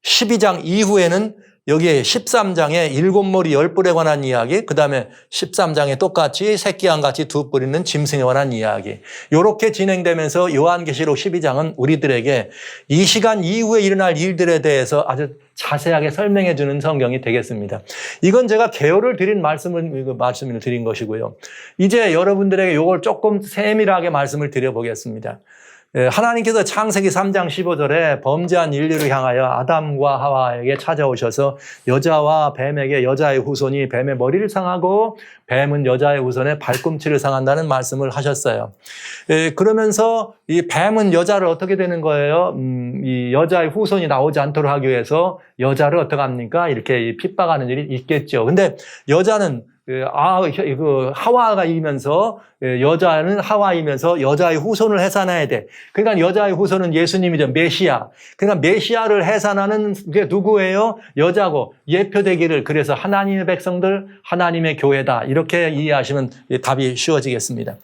12장 이후에는 여기에 13장에 7머리 10뿔에 관한 이야기, 그 다음에 13장에 똑같이 새끼양같이 2뿔 있는 짐승에 관한 이야기, 이렇게 진행되면서 요한계시록 12장은 우리들에게 이 시간 이후에 일어날 일들에 대해서 아주 자세하게 설명해 주는 성경이 되겠습니다. 이건 제가 개요를 드린 말씀을 드린 것이고요. 이제 여러분들에게 이걸 조금 세밀하게 말씀을 드려보겠습니다. 하나님께서 창세기 3장 15절에 범죄한 인류를 향하여 아담과 하와에게 찾아오셔서 여자와 뱀에게 여자의 후손이 뱀의 머리를 상하고 뱀은 여자의 후손의 발꿈치를 상한다는 말씀을 하셨어요. 그러면서 이 뱀은 여자를 어떻게 되는 거예요? 이 여자의 후손이 나오지 않도록 하기 위해서 여자를 어떻게 합니까? 이렇게 핍박하는 일이 있겠죠. 근데 여자는 하와가 이면서 여자는 하와이면서 여자의 후손을 해산해야 돼. 그러니까 여자의 후손은 예수님이죠. 메시아. 그러니까 메시아를 해산하는 게 누구예요? 여자고 예표되기를. 그래서 하나님의 백성들, 하나님의 교회다. 이렇게 이해하시면 답이 쉬워지겠습니다.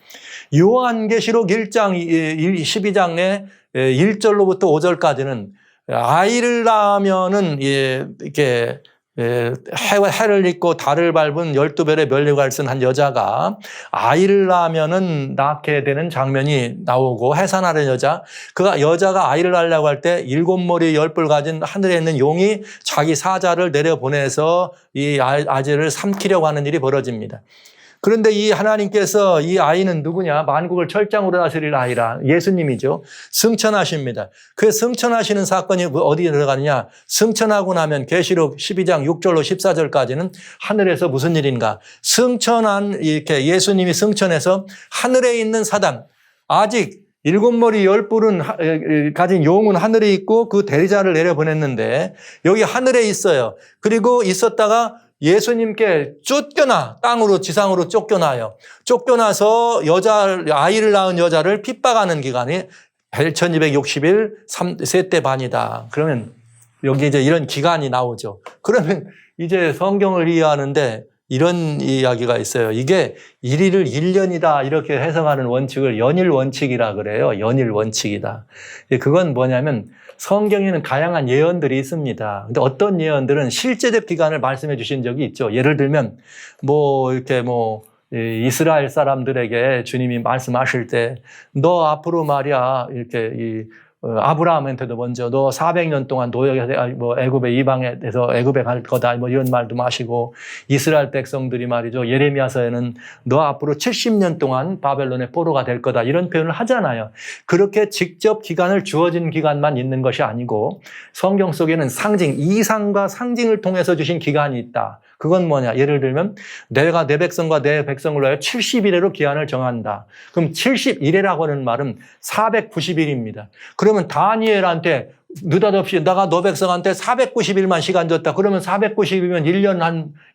요한계시록 1장 12장 내 1절로부터 5절까지는 아이를 낳으면은 이렇게 해를 입고 달을 밟은 12별의 면류관을 쓴 한 여자가 아이를 낳으면은 낳게 되는 장면이 나오고, 해산하는 여자, 그 여자가 아이를 낳으려고 할 때 7머리 10뿔 가진 하늘에 있는 용이 자기 사자를 내려보내서 이 아이를 삼키려고 하는 일이 벌어집니다. 그런데 이 하나님께서 이 아이는 누구냐? 만국을 철장으로 다스릴 아이라 예수님이죠. 승천하십니다. 그 승천하시는 사건이 어디에 들어가느냐? 승천하고 나면 계시록 12장 6절로 14절까지는 하늘에서 무슨 일인가? 승천한 이렇게 예수님이 승천해서 하늘에 있는 사단, 아직 7머리 10뿔은 가진 용은 하늘에 있고 그 대리자를 내려보냈는데 여기 하늘에 있어요. 그리고 있었다가 예수님께 쫓겨나, 땅으로, 지상으로 쫓겨나요. 쫓겨나서 아이를 낳은 여자를 핍박하는 기간이 1260일, 셋대 반이다. 그러면 여기 이제 이런 기간이 나오죠. 그러면 이제 성경을 이해하는데 이런 이야기가 있어요. 이게 1일을 1년이다 이렇게 해석하는 원칙을 연일 원칙이라 그래요. 연일 원칙이다. 그건 뭐냐면 성경에는 다양한 예언들이 있습니다. 근데 어떤 예언들은 실제적 기간을 말씀해 주신 적이 있죠. 예를 들면 이스라엘 사람들에게 주님이 말씀하실 때 너 앞으로 말이야 이렇게 아브라함한테도 먼저 너 400년 동안 애굽의 이방에서 애굽에 갈 거다 이런 말도 마시고, 이스라엘 백성들이 말이죠. 예레미야서에는 너 앞으로 70년 동안 바벨론의 포로가 될 거다 이런 표현을 하잖아요. 그렇게 직접 기간을 주어진 기간만 있는 것이 아니고 성경 속에는 상징, 이상과 상징을 통해서 주신 기간이 있다. 그건 뭐냐? 예를 들면 내가 내 백성과 내 백성을 위하여 70일에로 기한을 정한다. 그럼 70일이라고 하는 말은 490일입니다. 그러면 다니엘한테 느닷없이 내가 너 백성한테 490일만 시간 줬다. 그러면 490일이면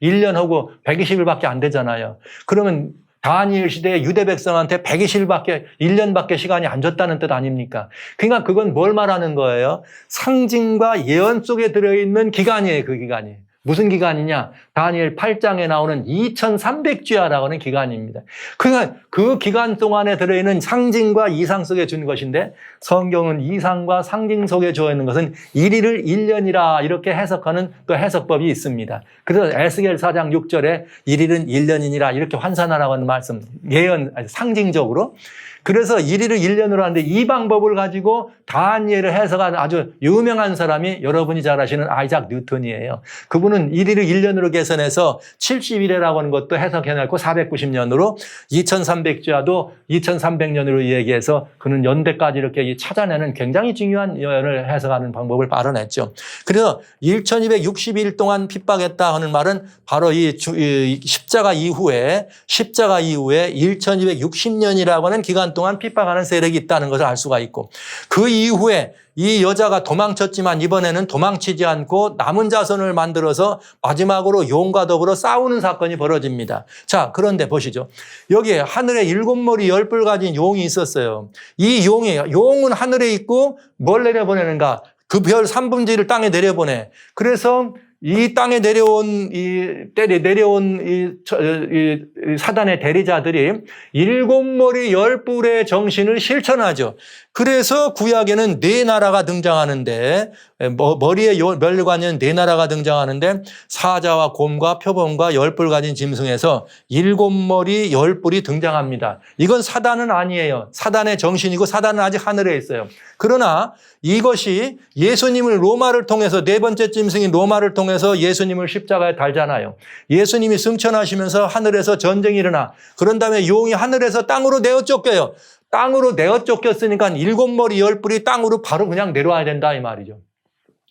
1년하고 120일밖에 안 되잖아요. 그러면 다니엘 시대에 유대 백성한테 120일밖에 시간이 안 줬다는 뜻 아닙니까? 그러니까 그건 뭘 말하는 거예요? 상징과 예언 속에 들어있는 기간이에요. 그 기간이. 무슨 기간이냐? 다니엘 8장에 나오는 2300주야라고 하는 기간입니다. 그러니까 그 기간 동안에 들어있는 상징과 이상 속에 준 것인데, 성경은 이상과 상징 속에 주어 있는 것은 1일을 1년이라 이렇게 해석하는 또 해석법이 있습니다. 그래서 에스겔 4장 6절에 1일은 1년이니라 이렇게 환산하라고 하는 말씀, 예언, 상징적으로. 그래서 1일을 1년으로 하는데 이 방법을 가지고 다니엘을 해석한 아주 유명한 사람이 여러분이 잘 아시는 아이작 뉴턴이에요. 그분은 1일을 1년으로 계산해서 70일이라고 하는 것도 해석해놨고 490년으로 2300주야도 2300년으로 얘기해서 그는 연대까지 이렇게 찾아내는 굉장히 중요한 예언을 해석하는 방법을 마련했죠. 그래서 1260일 동안 핍박했다 하는 말은 바로 이 십자가 이후에 1260년이라고 하는 기간 동안 핍박하는 세력이 있다는 것을 알 수가 있고, 그 이후에 이 여자가 도망쳤지만 이번에는 도망치지 않고 남은 자손을 만들어서 마지막으로 용과 더불어 싸우는 사건이 벌어집니다. 자, 그런데 보시죠. 여기에 하늘에 7머리 10뿔 가진 용이 있었어요. 이 용은 하늘에 있고 뭘 내려보내는가? 그 별 3분의 1을 땅에 내려보내. 그래서 이 땅에 내려온 사단의 대리자들이 7머리 10뿔의 정신을 실천하죠. 그래서 구약에는 4나라가 등장하는데, 머리에 면류관에는 4나라가 등장하는데, 사자와 곰과 표범과 10뿔 가진 짐승에서 7머리 10뿔이 등장합니다. 이건 사단은 아니에요. 사단의 정신이고 사단은 아직 하늘에 있어요. 그러나 이것이 예수님을 로마를 통해서, 네 번째 짐승인 로마를 통해서 예수님을 십자가에 달잖아요. 예수님이 승천하시면서 하늘에서 전쟁이 일어나. 그런 다음에 용이 하늘에서 땅으로 내어 쫓겨요. 땅으로 내어 쫓겼으니까 7머리 10뿔이 땅으로 바로 그냥 내려와야 된다 이 말이죠.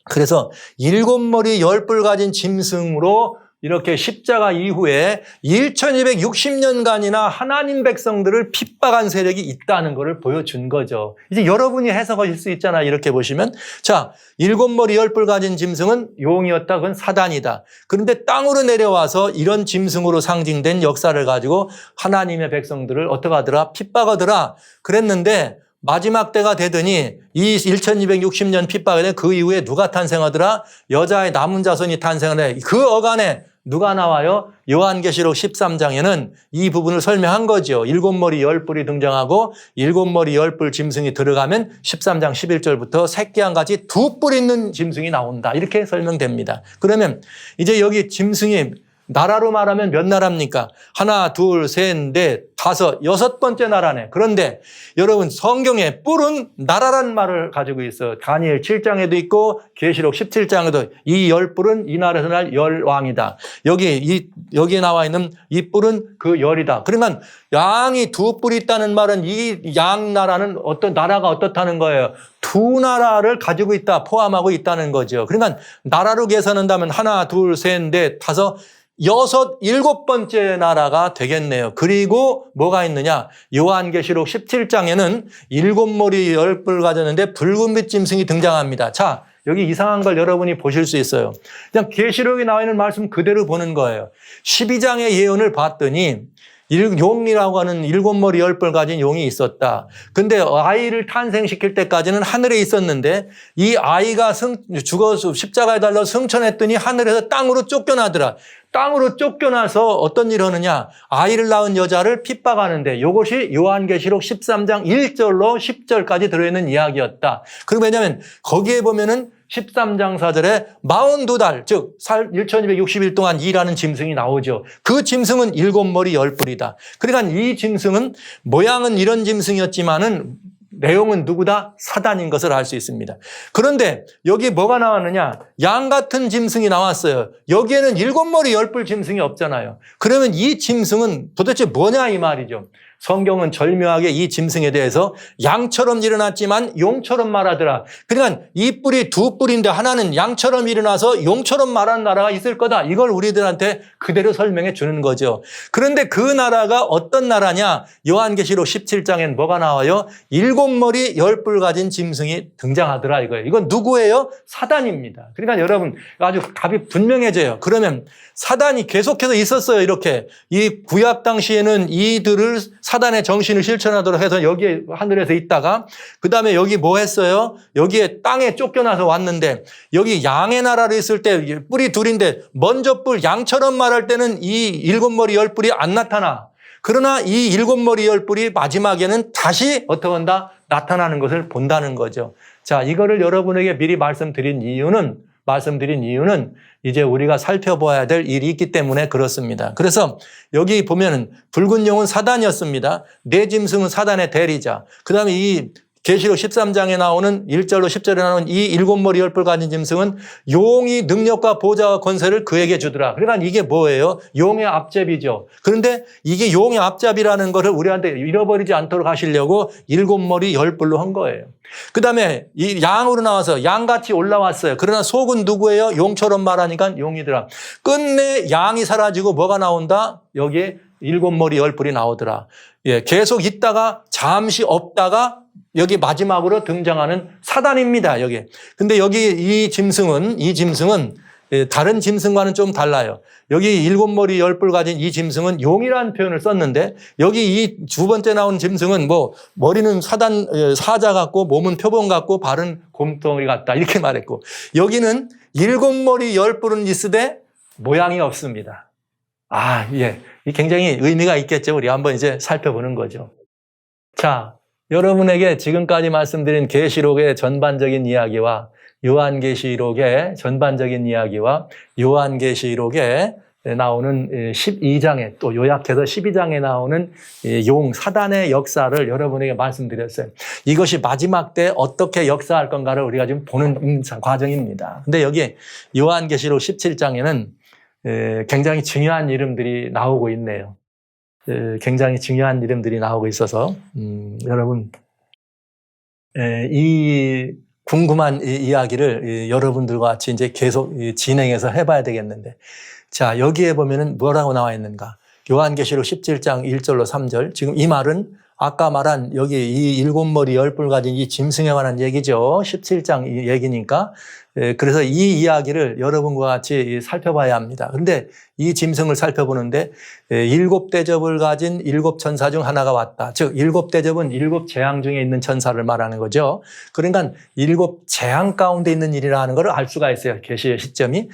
그래서 7머리 10뿔 가진 짐승으로 이렇게 십자가 이후에 1260년간이나 하나님 백성들을 핍박한 세력이 있다는 것을 보여준 거죠. 이제 여러분이 해석하실 수 있잖아요. 이렇게 보시면. 자, 7머리 10뿔 가진 짐승은 용이었다. 그건 사단이다. 그런데 땅으로 내려와서 이런 짐승으로 상징된 역사를 가지고 하나님의 백성들을 어떻게 하더라? 핍박하더라. 그랬는데 마지막 때가 되더니 이 1260년 핍박에 그 이후에 누가 탄생하더라? 여자의 남은 자손이 탄생하네. 그 어간에 누가 나와요? 요한계시록 13장에는 이 부분을 설명한 거죠. 7머리 10뿔이 등장하고 7머리 10뿔 짐승이 들어가면 13장 11절부터 새끼랑 같이 2뿔 있는 짐승이 나온다. 이렇게 설명됩니다. 그러면 이제 여기 짐승이 나라로 말하면 몇 나라입니까? 하나, 둘, 셋, 넷, 다섯, 6번째 나라네. 그런데 여러분 성경에 뿔은 나라란 말을 가지고 있어요. 다니엘 7장에도 있고 계시록 17장에도 이 10뿔은 이 나라에서 날 10왕이다. 여기에 나와 있는 이 뿔은 그 10이다. 그러면 양이 2뿔이 있다는 말은 이 양 나라는 어떤 나라가 어떻다는 거예요? 2 나라를 가지고 있다, 포함하고 있다는 거죠. 그러니까 나라로 계산한다면 하나, 둘, 셋, 넷, 다섯, 6, 7번째 나라가 되겠네요. 그리고 뭐가 있느냐? 요한계시록 17장에는 7머리 10뿔 가졌는데 붉은빛 짐승이 등장합니다. 자, 여기 이상한 걸 여러분이 보실 수 있어요. 그냥 계시록에 나와 있는 말씀 그대로 보는 거예요. 12장의 예언을 봤더니 용이라고 하는 7머리 10뿔 가진 용이 있었다. 근데 아이를 탄생시킬 때까지는 하늘에 있었는데 이 아이가 죽어서 십자가에 달려 승천했더니 하늘에서 땅으로 쫓겨나더라. 땅으로 쫓겨나서 어떤 일을 하느냐? 아이를 낳은 여자를 핍박하는데 이것이 요한계시록 13장 1절로 10절까지 들어있는 이야기였다. 그리고 왜냐하면 거기에 보면은 13장 4절에 42달, 즉 1260일 동안 일하는 짐승이 나오죠. 그 짐승은 7머리 10뿔이다. 그러니까 이 짐승은 모양은 이런 짐승이었지만은 내용은 누구다? 사단인 것을 알 수 있습니다. 그런데 여기 뭐가 나왔느냐? 양 같은 짐승이 나왔어요. 여기에는 7머리 10뿔 짐승이 없잖아요. 그러면 이 짐승은 도대체 뭐냐 이 말이죠. 성경은 절묘하게 이 짐승에 대해서 양처럼 일어났지만 용처럼 말하더라. 그러니까 이 뿔이 2뿔인데 하나는 양처럼 일어나서 용처럼 말하는 나라가 있을 거다. 이걸 우리들한테 그대로 설명해 주는 거죠. 그런데 그 나라가 어떤 나라냐? 요한계시록 17장엔 뭐가 나와요? 7머리 10뿔 가진 짐승이 등장하더라 이거예요. 이건 누구예요? 사단입니다. 그러니까 여러분 아주 답이 분명해져요. 그러면 사단이 계속해서 있었어요. 이렇게 이 구약 당시에는 이들을 사단의 정신을 실천하도록 해서 여기에 하늘에서 있다가 그 다음에 여기 뭐 했어요? 여기에 땅에 쫓겨나서 왔는데 여기 양의 나라로 있을 때 뿔이 둘인데 먼저 뿔 양처럼 말할 때는 이 7머리 10뿔이 안 나타나. 그러나 이 7머리 10뿔이 마지막에는 다시 어떻게 한다? 나타나는 것을 본다는 거죠. 자, 이거를 여러분에게 미리 말씀드린 이유는 이제 우리가 살펴봐야 될 일이 있기 때문에 그렇습니다. 그래서 여기 보면은 붉은 용은 사단이었습니다. 네 짐승은 사단의 대리자. 그 다음에 이 계시록 13장에 나오는 1절로 10절에 나오는 이 7머리 10뿔 가진 짐승은 용이 능력과 보좌와 권세를 그에게 주더라. 그러니까 이게 뭐예요? 용의 앞잡이죠. 그런데 이게 용의 앞잡이라는 것을 우리한테 잃어버리지 않도록 하시려고 7머리 10뿔로 한 거예요. 그 다음에 이 양으로 나와서 양같이 올라왔어요. 그러나 속은 누구예요? 용처럼 말하니까 용이더라. 끝내 양이 사라지고 뭐가 나온다? 여기에 7머리 10뿔이 나오더라. 예, 계속 있다가 잠시 없다가 여기 마지막으로 등장하는 사단입니다. 여기. 근데 여기 이 짐승은 다른 짐승과는 좀 달라요. 여기 7머리 10뿔 가진 이 짐승은 용이라는 표현을 썼는데 여기 이 두 번째 나온 짐승은 뭐 머리는 사자 같고 몸은 표범 같고 발은 곰덩이 같다 이렇게 말했고 여기는 7머리 10뿔은 있으되 모양이 없습니다. 아, 예. 굉장히 의미가 있겠죠. 우리 한번 이제 살펴보는 거죠. 자, 여러분에게 지금까지 말씀드린 계시록의 전반적인 이야기와 요한계시록의 전반적인 이야기와 요한계시록에 나오는 12장에 또 요약해서 12장에 나오는 용 사단의 역사를 여러분에게 말씀드렸어요. 이것이 마지막 때 어떻게 역사할 건가를 우리가 지금 보는 과정입니다. 근데 여기 요한계시록 17장에는 굉장히 중요한 이름들이 나오고 있네요. 굉장히 중요한 이름들이 나오고 있어서 여러분 이 궁금한 이야기를 여러분들과 같이 이제 계속 진행해서 해봐야 되겠는데, 자, 여기에 보면은 뭐라고 나와 있는가? 요한계시록 17장 1절로 3절. 지금 이 말은 아까 말한 여기 이 일곱 머리 열 뿔 가진 이 짐승에 관한 얘기죠. 17장 얘기니까. 그래서 이 이야기를 여러분과 같이 살펴봐야 합니다. 그런데 이 짐승을 살펴보는데 일곱 대접을 가진 일곱 천사 중 하나가 왔다. 즉 일곱 대접은 일곱 재앙 중에 있는 천사를 말하는 거죠. 그러니까 일곱 재앙 가운데 있는 일이라는 걸 알 수가 있어요. 계시의 시점이.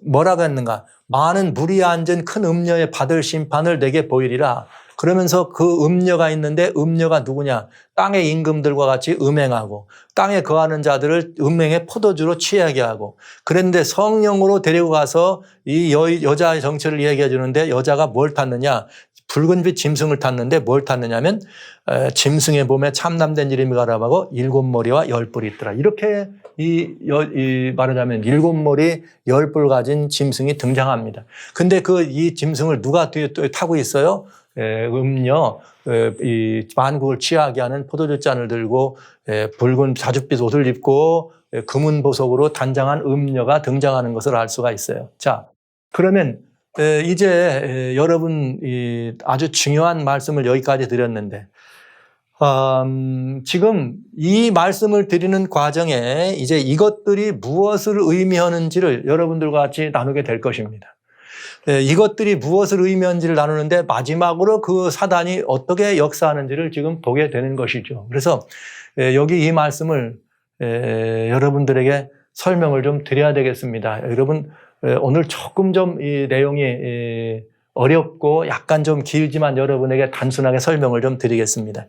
뭐라고 했는가? 많은 물이 앉은 큰 음녀에 받을 심판을 내게 보이리라. 그러면서 그 음녀가 있는데 음녀가 누구냐? 땅의 임금들과 같이 음행하고 땅에 거하는 자들을 음행의 포도주로 취하게 하고, 그런데 성령으로 데리고 가서 이 여자의 정체를 얘기해 주는데 여자가 뭘 탔느냐? 붉은빛 짐승을 탔는데 뭘 탔느냐면 짐승의 몸에 참남된 이름이 가라하고 일곱 머리와 열 뿔이 있더라. 이렇게 말하자면 일곱 머리 열 뿔 가진 짐승이 등장합니다. 근데 이 짐승을 누가 타고 있어요? 음녀, 이 만국을 취하게 하는 포도주 잔을 들고 붉은 자줏빛 옷을 입고 금은 보석으로 단장한 음녀가 등장하는 것을 알 수가 있어요. 자, 그러면 이제 여러분 아주 중요한 말씀을 여기까지 드렸는데, 지금 이 말씀을 드리는 과정에 이제 이것들이 무엇을 의미하는지를 여러분들과 같이 나누게 될 것입니다. 이것들이 무엇을 의미하는지를 나누는데 마지막으로 그 사단이 어떻게 역사하는지를 지금 보게 되는 것이죠. 그래서 여기 이 말씀을 여러분들에게 설명을 좀 드려야 되겠습니다. 여러분 오늘 조금 좀 이 내용이 어렵고 약간 좀 길지만 여러분에게 단순하게 설명을 좀 드리겠습니다.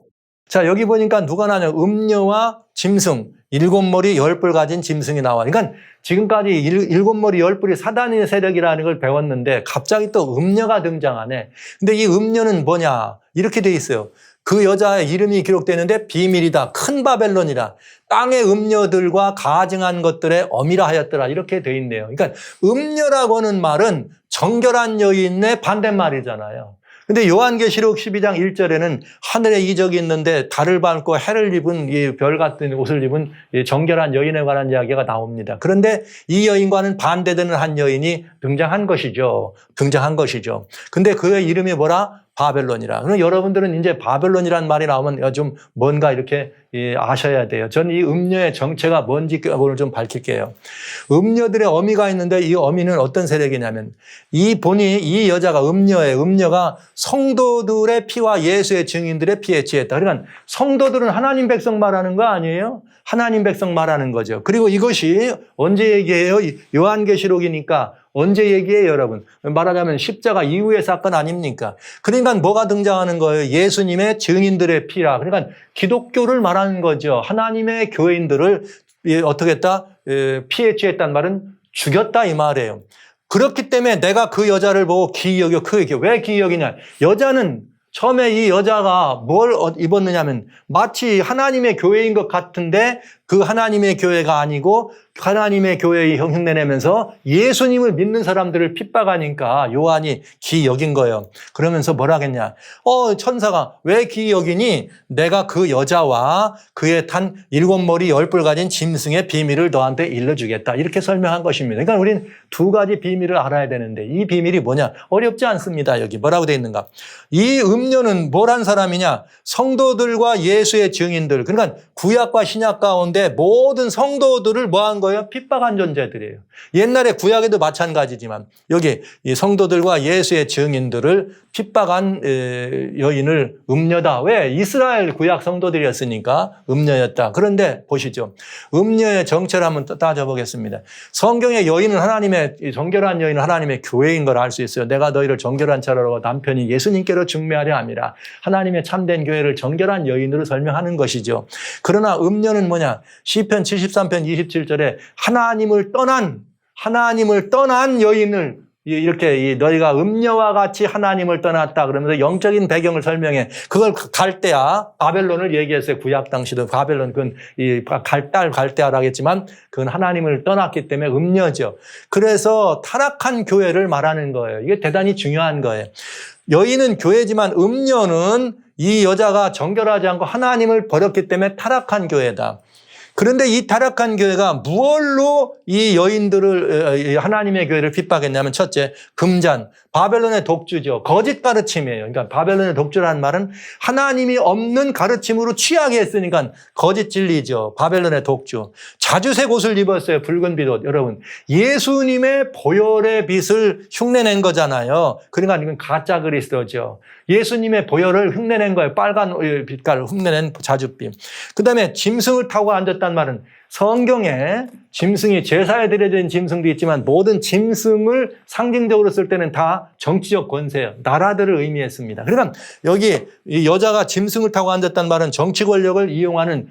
자, 여기 보니까 누가 나냐? 음녀와 짐승, 일곱 머리 열 뿔 가진 짐승이 나와. 그러니까 지금까지 일곱 머리 열 뿔이 사단의 세력이라는 걸 배웠는데 갑자기 또 음녀가 등장하네. 근데 이 음녀는 뭐냐? 이렇게 돼 있어요. 그 여자의 이름이 기록되는데 비밀이다. 큰 바벨론이라. 땅의 음녀들과 가증한 것들의 어미라 하였더라. 이렇게 돼 있네요. 그러니까 음녀라고 하는 말은 정결한 여인의 반대말이잖아요. 근데 요한계시록 12장 1절에는 하늘에 이적이 있는데 달을 밟고 해를 입은 이 별 같은 옷을 입은 정결한 여인에 관한 이야기가 나옵니다. 그런데 이 여인과는 반대되는 한 여인이 등장한 것이죠. 근데 그의 이름이 뭐라? 바벨론이라. 그럼 여러분들은 이제 바벨론이라는 말이 나오면 좀 뭔가 이렇게 아셔야 돼요. 전 이 음녀의 정체가 뭔지 오늘 좀 밝힐게요. 음녀들의 어미가 있는데 이 어미는 어떤 세력이냐면 이 여자가 음녀가 성도들의 피와 예수의 증인들의 피에 취했다. 그러니까 성도들은 하나님 백성 말하는 거 아니에요? 하나님 백성 말하는 거죠. 그리고 이것이 언제 얘기해요? 요한계시록이니까 언제 얘기해요, 여러분? 말하자면 십자가 이후의 사건 아닙니까? 그러니까 뭐가 등장하는 거예요? 예수님의 증인들의 피라. 그러니까 기독교를 말하는 거죠. 하나님의 교인들을 어떻게 했다? 피에 취했단 말은 죽였다 이 말이에요. 그렇기 때문에 내가 그 여자를 보고 기이 여겨 크게 여겨. 왜 기이 여기냐? 여자는 처음에 이 여자가 뭘 입었느냐면 마치 하나님의 교회인 것 같은데 그 하나님의 교회가 아니고 하나님의 교회의 흉내내면서 예수님을 믿는 사람들을 핍박하니까 요한이 기이 여긴 거예요. 그러면서 뭐라 하겠냐? 천사가 왜 기이 여기니? 내가 그 여자와 그의 탄 일곱 머리 열 뿔 가진 짐승의 비밀을 너한테 일러주겠다. 이렇게 설명한 것입니다. 그러니까 우리는 두 가지 비밀을 알아야 되는데 이 비밀이 뭐냐? 어렵지 않습니다. 여기 뭐라고 되어 있는가? 이 음녀는 뭐란 사람이냐? 성도들과 예수의 증인들. 그러니까 구약과 신약 가운데 모든 성도들을 뭐한 거예요? 핍박한 존재들이에요. 옛날에 구약에도 마찬가지지만 여기 이 성도들과 예수의 증인들을 핍박한 여인을 음녀다. 왜? 이스라엘 구약 성도들이었으니까 음녀였다. 그런데 보시죠. 음녀의 정체를 한번 따져보겠습니다. 성경의 여인은 하나님의 정결한 여인은 하나님의 교회인 걸 알 수 있어요. 내가 너희를 정결한 자로 남편이 예수님께로 중매하려 함이라. 하나님의 참된 교회를 정결한 여인으로 설명하는 것이죠. 그러나 음녀는 뭐냐? 시편 73편 27절에 하나님을 떠난 여인을 이렇게 너희가 음녀와 같이 하나님을 떠났다 그러면서 영적인 배경을 설명해. 그걸 갈대아, 바벨론을 얘기했어요. 구약 당시도 바벨론, 그건 갈대아라고 했지만 그건 하나님을 떠났기 때문에 음녀죠. 그래서 타락한 교회를 말하는 거예요. 이게 대단히 중요한 거예요. 여인은 교회지만 음녀는 이 여자가 정결하지 않고 하나님을 버렸기 때문에 타락한 교회다. 그런데 이 타락한 교회가 무엇로 이 여인들을, 하나님의 교회를 핍박했냐면, 첫째, 금잔, 바벨론의 독주죠. 거짓 가르침이에요. 그러니까 바벨론의 독주라는 말은 하나님이 없는 가르침으로 취하게 했으니까 거짓 진리죠. 바벨론의 독주. 자주색 옷을 입었어요. 붉은 빛옷. 여러분, 예수님의 보혈의 빛을 흉내낸 거잖아요. 그러니까 이건 가짜 그리스도죠. 예수님의 보혈을 흉내낸 거예요. 빨간 빛깔을 흉내낸 자줏빛. 그 다음에 짐승을 타고 앉았단 말은 성경에 짐승이 제사에 드려진 짐승도 있지만 모든 짐승을 상징적으로 쓸 때는 다 정치적 권세예요. 나라들을 의미했습니다. 그러니까 여기 이 여자가 짐승을 타고 앉았단 말은 정치 권력을 이용하는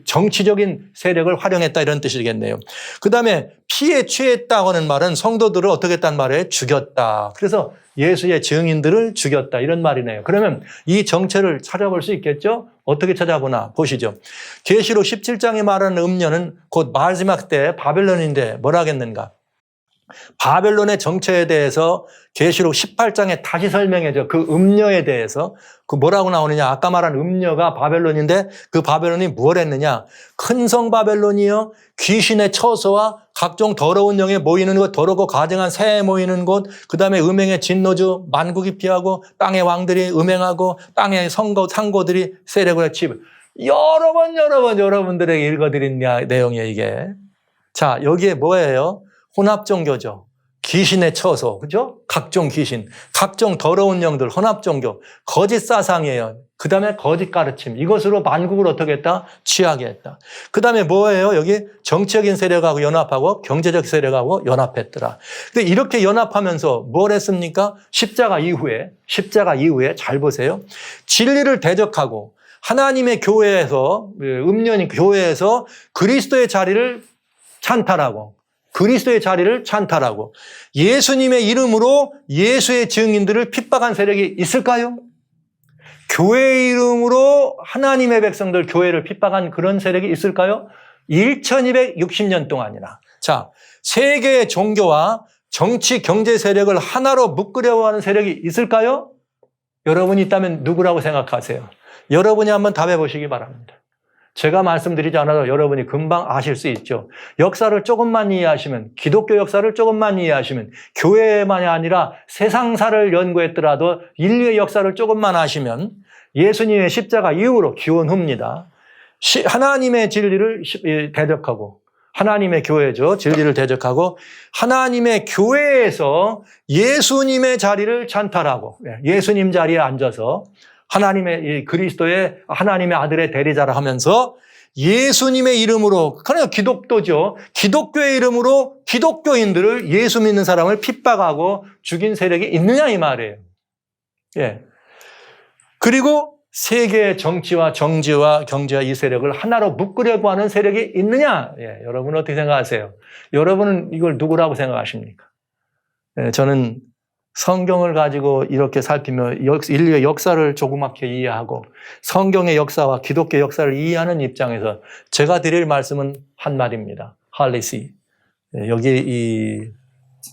정치적인 세력을 활용했다 이런 뜻이겠네요. 그 다음에 피에 취했다고 하는 말은 성도들을 어떻게 했단 말이에요? 죽였다. 그래서 예수의 증인들을 죽였다 이런 말이네요. 그러면 이 정체를 찾아볼 수 있겠죠? 어떻게 찾아보나 보시죠. 계시록 17장에 말하는 음녀는 곧 마지막 때 바벨론인데 뭐라 하겠는가? 바벨론의 정체에 대해서 계시록 18장에 다시 설명해줘. 그 음녀에 대해서 그 뭐라고 나오느냐? 아까 말한 음녀가 바벨론인데 그 바벨론이 뭘 했느냐? 큰 성 바벨론이요. 귀신의 처소와 각종 더러운 영에 모이는 곳, 더럽고 가증한 새에 모이는 곳, 그 다음에 음행의 진노주, 만국이 피하고 땅의 왕들이 음행하고 땅의 상고들이 세력을 치고 여러 번 여러분들에게 읽어드린 내용이에요 이게. 자, 여기에 뭐예요? 혼합종교죠. 귀신의 처소, 그죠? 각종 귀신, 각종 더러운 영들, 혼합종교, 거짓 사상이에요. 그 다음에 거짓 가르침, 이것으로 만국을 어떻게 했다? 취하게 했다. 그 다음에 뭐예요? 여기 정치적인 세력하고 연합하고 경제적 세력하고 연합했더라. 근데 이렇게 연합하면서 뭘 했습니까? 십자가 이후에 잘 보세요. 진리를 대적하고 하나님의 교회에서, 음녀인 교회에서 그리스도의 자리를 찬탈하고 예수님의 이름으로 예수의 증인들을 핍박한 세력이 있을까요? 교회의 이름으로 하나님의 백성들 교회를 핍박한 그런 세력이 있을까요? 1260년 동안이나. 자, 세계의 종교와 정치, 경제 세력을 하나로 묶으려고 하는 세력이 있을까요? 여러분이 있다면 누구라고 생각하세요? 여러분이 한번 답해 보시기 바랍니다. 제가 말씀드리지 않아도 여러분이 금방 아실 수 있죠. 역사를 조금만 이해하시면, 기독교 역사를 조금만 이해하시면, 교회만이 아니라 세상사를 연구했더라도 인류의 역사를 조금만 아시면 예수님의 십자가 이후로 기원 후입니다. 하나님의 진리를 대적하고, 하나님의 교회죠. 진리를 대적하고 하나님의 교회에서 예수님의 자리를 찬탈하고 예수님 자리에 앉아서 하나님의 그리스도의 하나님의 아들의 대리자라 하면서 예수님의 이름으로, 그러니까 기독교죠. 기독교의 이름으로 기독교인들을 예수 믿는 사람을 핍박하고 죽인 세력이 있느냐 이 말이에요. 예. 그리고 세계의 정치와 정치와 경제와 이 세력을 하나로 묶으려고 하는 세력이 있느냐? 예. 여러분은 어떻게 생각하세요? 여러분은 이걸 누구라고 생각하십니까? 예. 저는 성경을 가지고 이렇게 살피며 인류의 역사를 조그맣게 이해하고 성경의 역사와 기독교의 역사를 이해하는 입장에서 제가 드릴 말씀은 한 말입니다. 할리시. 여기 이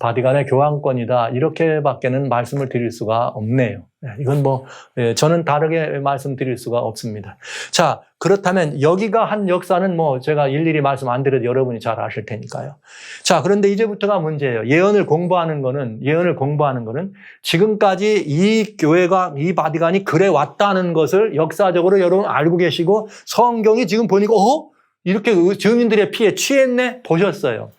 바티칸의 교황권이다. 이렇게밖에는 말씀을 드릴 수가 없네요. 이건 저는 다르게 말씀드릴 수가 없습니다. 자, 그렇다면 여기가 한 역사는 제가 일일이 말씀 안 드려도 여러분이 잘 아실 테니까요. 자, 그런데 이제부터가 문제예요. 예언을 공부하는 거는 지금까지 이 교회가, 이 바티칸이 그래 왔다는 것을 역사적으로 여러분 알고 계시고 성경이 지금 보니까, 이렇게 증인들의 피에 취했네? 보셨어요.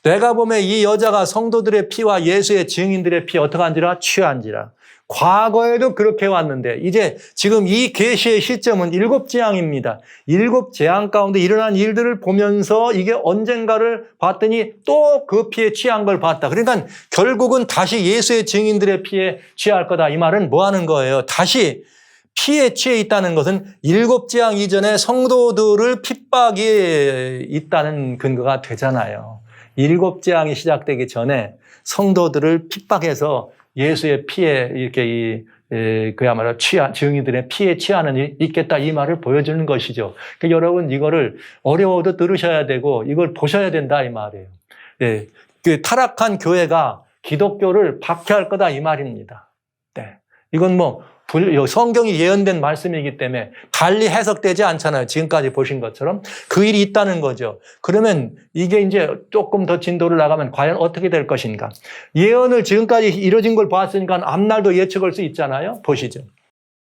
내가 보면 이 여자가 성도들의 피와 예수의 증인들의 피 어떻게 한지라? 취한지라. 과거에도 그렇게 왔는데 이제 지금 이 계시의 시점은 7재앙입니다. 7재앙 가운데 일어난 일들을 보면서 이게 언젠가를 봤더니 또 그 피에 취한 걸 봤다. 그러니까 결국은 다시 예수의 증인들의 피에 취할 거다. 이 말은 뭐 하는 거예요? 다시 피에 취해 있다는 것은 7재앙 이전에 성도들을 핍박이 있다는 근거가 되잖아요. 7재앙이 시작되기 전에 성도들을 핍박해서 예수의 피에 이렇게 그야말로 증인들의 피에 취하는 일이 있겠다 이 말을 보여주는 것이죠. 그러니까 여러분 이거를 어려워도 들으셔야 되고 이걸 보셔야 된다 이 말이에요. 예, 그 타락한 교회가 기독교를 박해할 거다 이 말입니다. 네, 이건 성경이 예언된 말씀이기 때문에 달리 해석되지 않잖아요. 지금까지 보신 것처럼. 그 일이 있다는 거죠. 그러면 이게 이제 조금 더 진도를 나가면 과연 어떻게 될 것인가. 예언을 지금까지 이뤄진 걸 봤으니까 앞날도 예측할 수 있잖아요. 보시죠.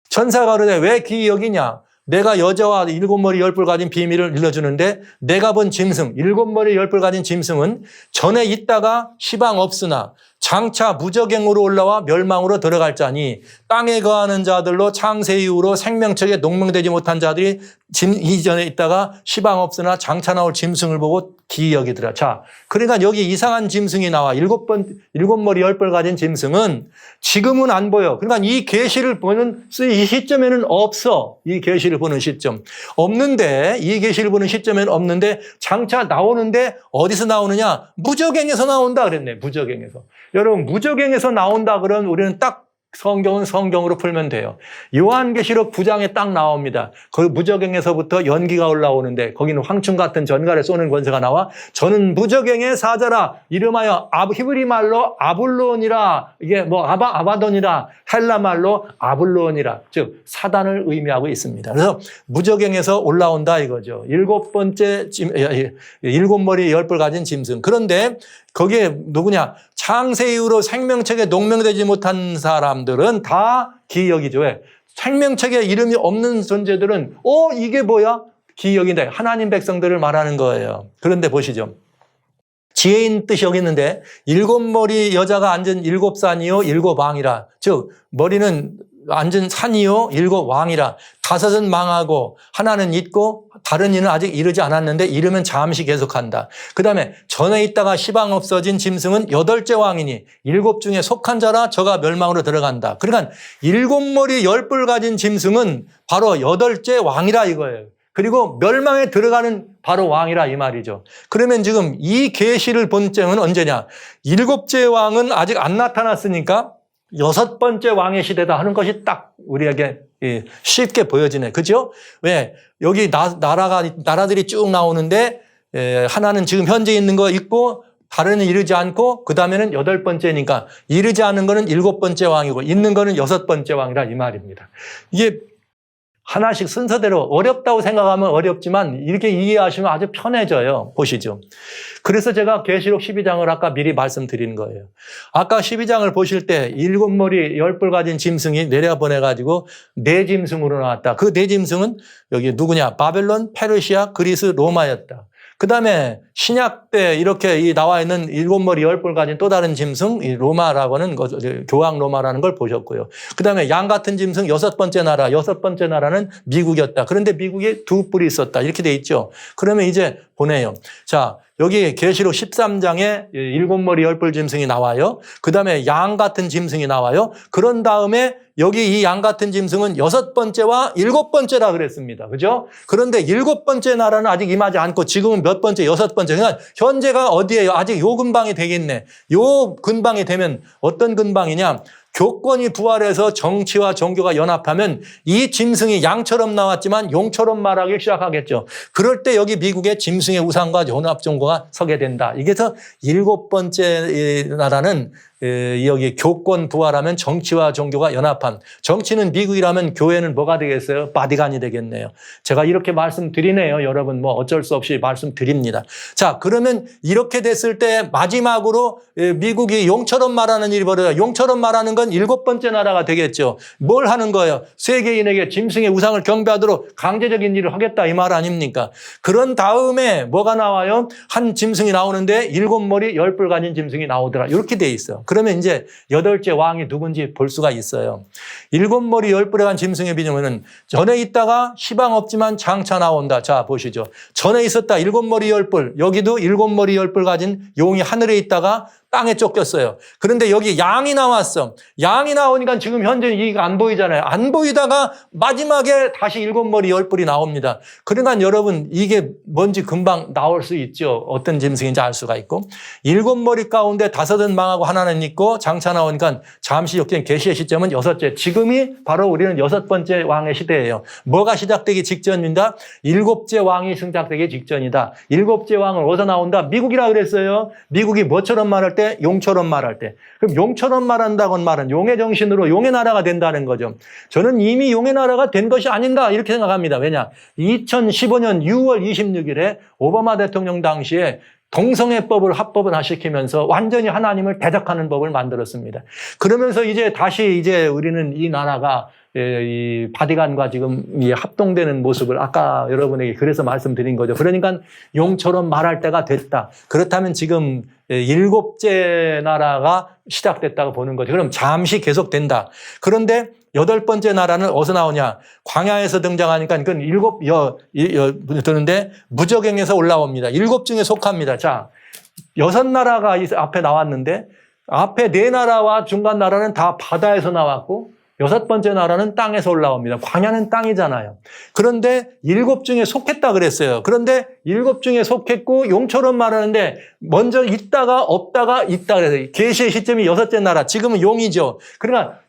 천사가 그러되 왜 귀히 여기냐? 내가 여자와 7머리 10뿔 가진 비밀을 일러주는데 내가 본 짐승, 7머리 10뿔 가진 짐승은 전에 있다가 시방 없으나 장차 무저갱으로 올라와 멸망으로 들어갈 자니 땅에 거하는 자들로 창세 이후로 생명책에 농명되지 못한 자들이 이전에 있다가 시방 없으나 장차 나올 짐승을 보고 기이 여기더라. 자, 그러니까 여기 이상한 짐승이 나와. 7머리 10뿔 가진 짐승은 지금은 안 보여. 그러니까 이 계시를 보는 이 시점에는 없어. 이 계시를 보는 시점. 없는데, 이 계시를 보는 시점에는 없는데 장차 나오는데 어디서 나오느냐? 무저갱에서 나온다 그랬네. 무저갱에서. 여러분, 무저갱에서 나온다 그러면 우리는 딱 성경은 성경으로 풀면 돼요. 요한계시록 9장에 딱 나옵니다. 그 무저갱에서부터 연기가 올라오는데 거기는 황충 같은 전갈에 쏘는 권세가 나와 저는 무저갱의 사자라 이름하여 히브리 말로 아블론이라 이게 뭐 아바돈이라 헬라 말로 아블론이라 즉 사단을 의미하고 있습니다. 그래서 무저갱에서 올라온다 이거죠. 7머리 10뿔 가진 짐승. 그런데 거기에 누구냐? 창세 이후로 생명책에 농명되지 못한 사람들은 다 기이 여기죠. 왜? 생명책에 이름이 없는 존재들은 이게 뭐야? 기이 여긴다. 하나님 백성들을 말하는 거예요. 그런데 보시죠. 지혜인 뜻이 여기 있는데 7머리 여자가 앉은 7산이요 7왕이라 즉 머리는 앉은 산이요 7왕이라 5은 망하고 하나는 있고 다른 이는 아직 이르지 않았는데 이르면 잠시 계속한다. 그 다음에 전에 있다가 시방 없어진 짐승은 8째 왕이니 7 중에 속한 자라 저가 멸망으로 들어간다. 그러니까 7머리 10뿔 가진 짐승은 바로 8째 왕이라 이거예요. 그리고 멸망에 들어가는 바로 왕이라 이 말이죠. 그러면 지금 이 계시를 본 때는 언제냐? 7째 왕은 아직 안 나타났으니까 6번째 왕의 시대다 하는 것이 딱 우리에게 쉽게 보여지네. 그죠? 왜? 여기 나라들이 쭉 나오는데 하나는 지금 현재 있는 거 있고 다른은 이르지 않고 그 다음에는 8번째니까 이르지 않은 거는 7번째 왕이고 있는 거는 6번째 왕이라 이 말입니다. 이게 하나씩 순서대로 어렵다고 생각하면 어렵지만 이렇게 이해하시면 아주 편해져요. 보시죠. 그래서 제가 계시록 12장을 아까 미리 말씀드린 거예요. 아까 12장을 보실 때 7머리 10뿔 가진 짐승이 내려보내가지고 4짐승으로 나왔다. 그 4짐승은 여기 누구냐? 바벨론, 페르시아, 그리스, 로마였다. 그 다음에 신약 때 이렇게 나와 있는 7머리 10뿔 가진 또 다른 짐승, 이 로마라고 하는 거, 교황 로마라는 걸 보셨고요. 그 다음에 양 같은 짐승 6번째 나라, 6번째 나라는 미국이었다. 그런데 미국에 2뿔이 있었다. 이렇게 돼 있죠. 그러면 이제 보내요. 자, 여기 계시록 13장에 7머리 10뿔 짐승이 나와요. 그 다음에 양 같은 짐승이 나와요. 그런 다음에 여기 이 양 같은 짐승은 6번째와 7번째라 그랬습니다. 그죠? 그런데 7번째 나라는 아직 임하지 않고 지금은 몇 번째? 6번째. 그러니까 현재가 어디예요? 아직 요 근방이 되겠네. 요 근방이 되면 어떤 근방이냐? 교권이 부활해서 정치와 종교가 연합하면 이 짐승이 양처럼 나왔지만 용처럼 말하기 시작하겠죠. 그럴 때 여기 미국의 짐승의 우상과 연합종교가 서게 된다. 이게서 7번째 나라는 여기 교권 부활하면 정치와 종교가 연합한. 정치는 미국이라면 교회는 뭐가 되겠어요? 바티칸이 되겠네요. 제가 이렇게 말씀드리네요. 여러분 뭐 어쩔 수 없이 말씀드립니다. 자, 그러면 이렇게 됐을 때 마지막으로 미국이 용처럼 말하는 일이 벌어져요. 용처럼 말하는 건 7번째 나라가 되겠죠. 뭘 하는 거예요? 세계인에게 짐승의 우상을 경배하도록 강제적인 일을 하겠다 이 말 아닙니까? 그런 다음에 뭐가 나와요? 한 짐승이 나오는데 7머리 10뿔 가진 짐승이 나오더라. 이렇게 돼 있어요. 그러면 이제 8째 왕이 누군지 볼 수가 있어요. 7머리 10뿔에 간 짐승의 비유는 전에 있다가 시방 없지만 장차 나온다. 자, 보시죠. 전에 있었다. 7머리 10뿔. 여기도 7머리 10뿔 가진 용이 하늘에 있다가 땅에 쫓겼어요. 그런데 여기 양이 나왔어. 양이 나오니까 지금 현재 이게 안 보이잖아요. 안 보이다가 마지막에 다시 7머리 10뿔이 나옵니다. 그러니까 여러분 이게 뭔지 금방 나올 수 있죠. 어떤 짐승인지 알 수가 있고 7머리 가운데 5은 망하고 하나는 있고 장차 나오니까 잠시 역전 계시의 시점은 6째. 지금이 바로 우리는 6번째 왕의 시대예요. 뭐가 시작되기 직전입니다. 7째 왕이 승작되기 직전이다. 7째 왕은 어디서 나온다? 미국이라 그랬어요. 미국이 뭐처럼 말할 때 때? 용처럼 말할 때. 그럼 용처럼 말한다고는 말은 용의 정신으로 용의 나라가 된다는 거죠. 저는 이미 용의 나라가 된 것이 아닌가 이렇게 생각합니다. 왜냐? 2015년 6월 26일에 오바마 대통령 당시에 동성애법을 합법을 시키면서 완전히 하나님을 대적하는 법을 만들었습니다. 그러면서 이제 다시 이제 우리는 이 나라가 이 바티칸과 지금 이 합동되는 모습을 아까 여러분에게 그래서 말씀드린 거죠. 그러니까 용처럼 말할 때가 됐다. 그렇다면 지금 7째 나라가 시작됐다고 보는 거죠. 그럼 잠시 계속된다. 그런데 8번째 나라는 어디서 나오냐? 광야에서 등장하니까 그건 7 드는데 무저갱에서 올라옵니다. 7 중에 속합니다. 자, 6나라가 앞에 나왔는데 앞에 4나라와 중간 나라는 다 바다에서 나왔고 6번째 나라는 땅에서 올라옵니다. 광야는 땅이잖아요. 그런데 7 중에 속했다 그랬어요. 그런데 7 중에 속했고 용처럼 말하는데 먼저 있다가 없다가 있다 그래서 계시의 시점이 6째 나라. 지금은 용이죠. 그러니까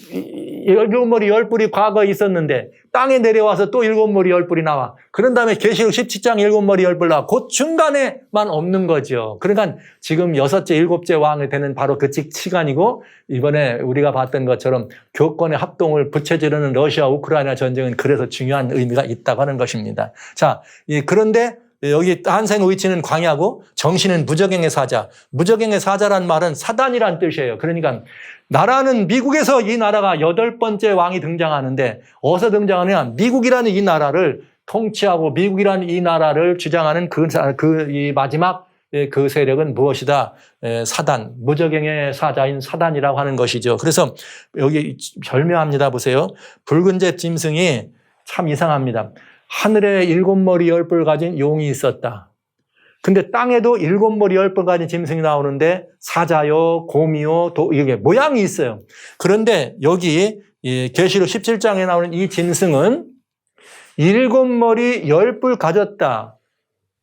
7머리 10뿔이 과거에 있었는데 땅에 내려와서 또 7머리 10뿔이 나와. 그런 다음에 계시록 17장 7머리 10뿔 나와. 그 중간에만 없는 거죠. 그러니까 지금 6째 7째 왕이 되는 바로 그 시간이고 이번에 우리가 봤던 것처럼 교권의 합동을 부채지르는 러시아 우크라이나 전쟁은 그래서 중요한 의미가 있다고 하는 것입니다. 자, 그런데 여기 한생 위치는 광야고 정신은 무저갱의 사자. 무저갱의 사자란 말은 사단이란 뜻이에요. 그러니까 나라는 미국에서 이 나라가 8번째 왕이 등장하는데 어디서 등장하느냐? 미국이라는 이 나라를 통치하고 미국이라는 이 나라를 주장하는 이 마지막 그 세력은 무엇이다? 사단, 무저갱의 사자인 사단이라고 하는 것이죠. 그래서 여기 절묘합니다. 보세요. 붉은색 짐승이 참 이상합니다. 하늘에 7머리 10뿔 가진 용이 있었다. 근데 땅에도 7머리 10뿔 가진 짐승이 나오는데 사자요, 곰이요, 이게 모양이 있어요. 그런데 여기 계시록 17장에 나오는 이 짐승은 7머리 10뿔 가졌다.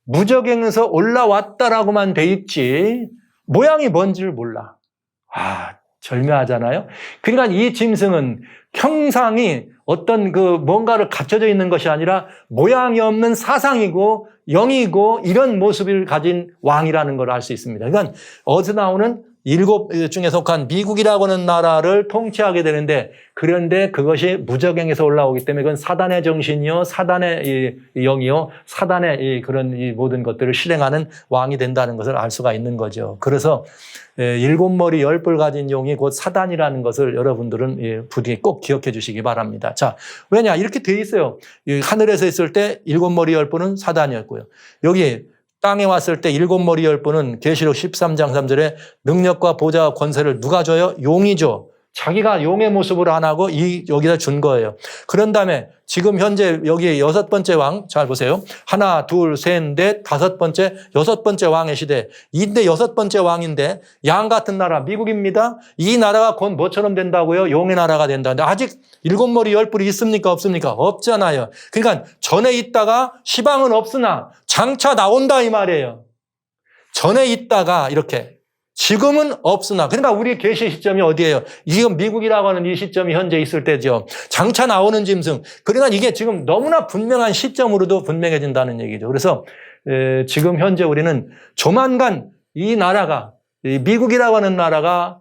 무저갱에서 올라왔다라고만 돼 있지 모양이 뭔지를 몰라. 절묘하잖아요. 그러니까 이 짐승은 형상이 어떤 뭔가를 갖춰져 있는 것이 아니라 모양이 없는 사상이고 영이고 이런 모습을 가진 왕이라는 걸 알 수 있습니다. 그러니까 어디서 나오는 7 중에 속한 미국이라고 하는 나라를 통치하게 되는데 그런데 그것이 무저갱에서 올라오기 때문에 그건 사단의 정신이요, 사단의 영이요, 사단의 그런 모든 것들을 실행하는 왕이 된다는 것을 알 수가 있는 거죠. 그래서 7머리 10뿔 가진 용이 곧 사단이라는 것을 여러분들은 부디 꼭 기억해 주시기 바랍니다. 자, 왜냐? 이렇게 돼 있어요. 하늘에서 있을 때 7머리 10뿔은 사단이었고요. 여기 땅에 왔을 때 7머리 10뿔은 계시록 13장 3절에 능력과 보좌와 권세를 누가 줘요? 용이 줘. 자기가 용의 모습으로 안 하고 여기다 준 거예요. 그런 다음에 지금 현재 여기 6번째 왕, 잘 보세요. 하나, 둘, 셋, 넷, 5번째, 6번째 왕의 시대. 이때 6번째 왕인데 양 같은 나라, 미국입니다. 이 나라가 곧 뭐처럼 된다고요? 용의 나라가 된다는데 아직 7머리 10뿔이 있습니까? 없습니까? 없잖아요. 그러니까 전에 있다가 시방은 없으나 장차 나온다 이 말이에요. 전에 있다가 이렇게. 지금은 없으나. 그러니까 우리 계시 시점이 어디예요? 지금 미국이라고 하는 이 시점이 현재 있을 때죠. 장차 나오는 짐승. 그러니까 이게 지금 너무나 분명한 시점으로도 분명해진다는 얘기죠. 그래서 지금 현재 우리는 조만간 이 나라가 미국이라고 하는 나라가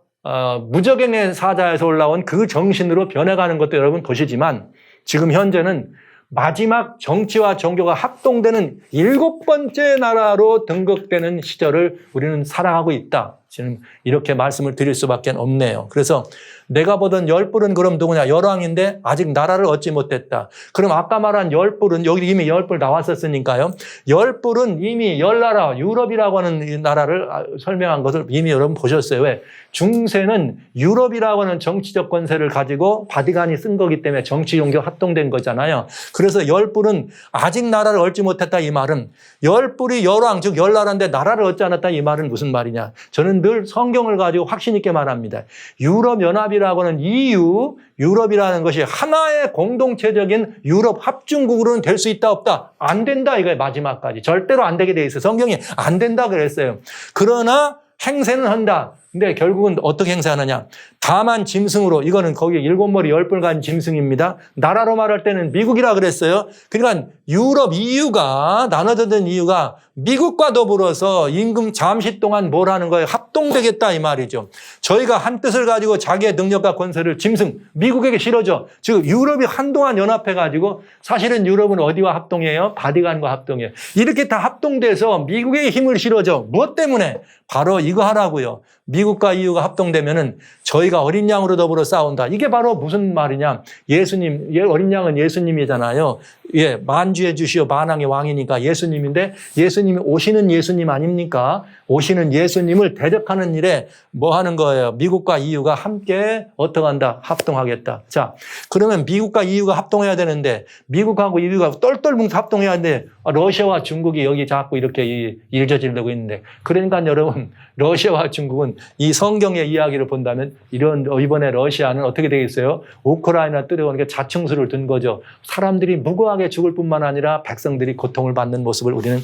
무저갱의 사자에서 올라온 그 정신으로 변해가는 것도 여러분 보시지만 지금 현재는 마지막 정치와 종교가 합동되는 7번째 나라로 등극되는 시절을 우리는 살아가고 있다. 지금 이렇게 말씀을 드릴 수밖에 없네요. 그래서 내가 보던 10뿔은 그럼 누구냐? 열왕인데 아직 나라를 얻지 못했다. 그럼 아까 말한 10뿔은 여기 이미 10뿔 나왔었으니까요. 10뿔은 이미 10나라, 유럽이라고 하는 이 나라를 설명한 것을 이미 여러분 보셨어요. 왜? 중세는 유럽이라고 하는 정치적 권세를 가지고 바티칸이 쓴 거기 때문에 정치 종교 합동된 거잖아요. 그래서 10뿔은 아직 나라를 얻지 못했다 이 말은 10뿔이 열왕 즉 10나라인데 나라를 얻지 않았다 이 말은 무슨 말이냐. 저는 늘 성경을 가지고 확신 있게 말합니다. 유럽연합이라고 하는 EU, 유럽이라는 것이 하나의 공동체적인 유럽 합중국으로는 될 수 있다 없다? 안 된다 이거예요. 마지막까지. 절대로 안 되게 돼 있어요. 성경이 안 된다 그랬어요. 그러나 행세는 한다. 근데 결국은 어떻게 행세하느냐? 다만 짐승으로, 이거는 거기 7머리 10뿔 간 짐승입니다. 나라로 말할 때는 미국이라 그랬어요. 그러니까 유럽 EU가 나눠졌던 이유가 미국과 더불어서 임금 잠시 동안 뭘 하는 거예요? 합동되겠다 이 말이죠. 저희가 한 뜻을 가지고 자기의 능력과 권세를 짐승, 미국에게 실어줘. 즉 유럽이 한동안 연합해가지고 사실은 유럽은 어디와 합동해요? 바티칸과 합동해요. 이렇게 다 합동돼서 미국의 힘을 실어줘. 무엇 때문에? 바로 이거 하라고요. 미국과 EU가 합동되면은 저희가 어린 양으로 더불어 싸운다. 이게 바로 무슨 말이냐? 예수님, 어린 양은 예수님이잖아요. 예, 만주의 주시오 만왕의 왕이니까 예수님인데 예수님이 오시는 예수님 아닙니까? 오시는 예수님을 대적하는 일에 뭐 하는 거예요? 미국과 EU가 함께 어떻게 한다? 합동하겠다. 자, 그러면 미국과 EU가 합동해야 되는데 미국하고 EU가 똘똘 뭉쳐 합동해야 되는데 러시아와 중국이 여기 자꾸 이렇게 일 저지르고 있는데 그러니까 여러분 러시아와 중국은 이 성경의 이야기를 본다면 이번에 러시아는 어떻게 되겠어요? 우크라이나 들어오는 게 자충수를 둔 거죠. 사람들이 무고하게 죽을 뿐만 아니라 백성들이 고통을 받는 모습을 우리는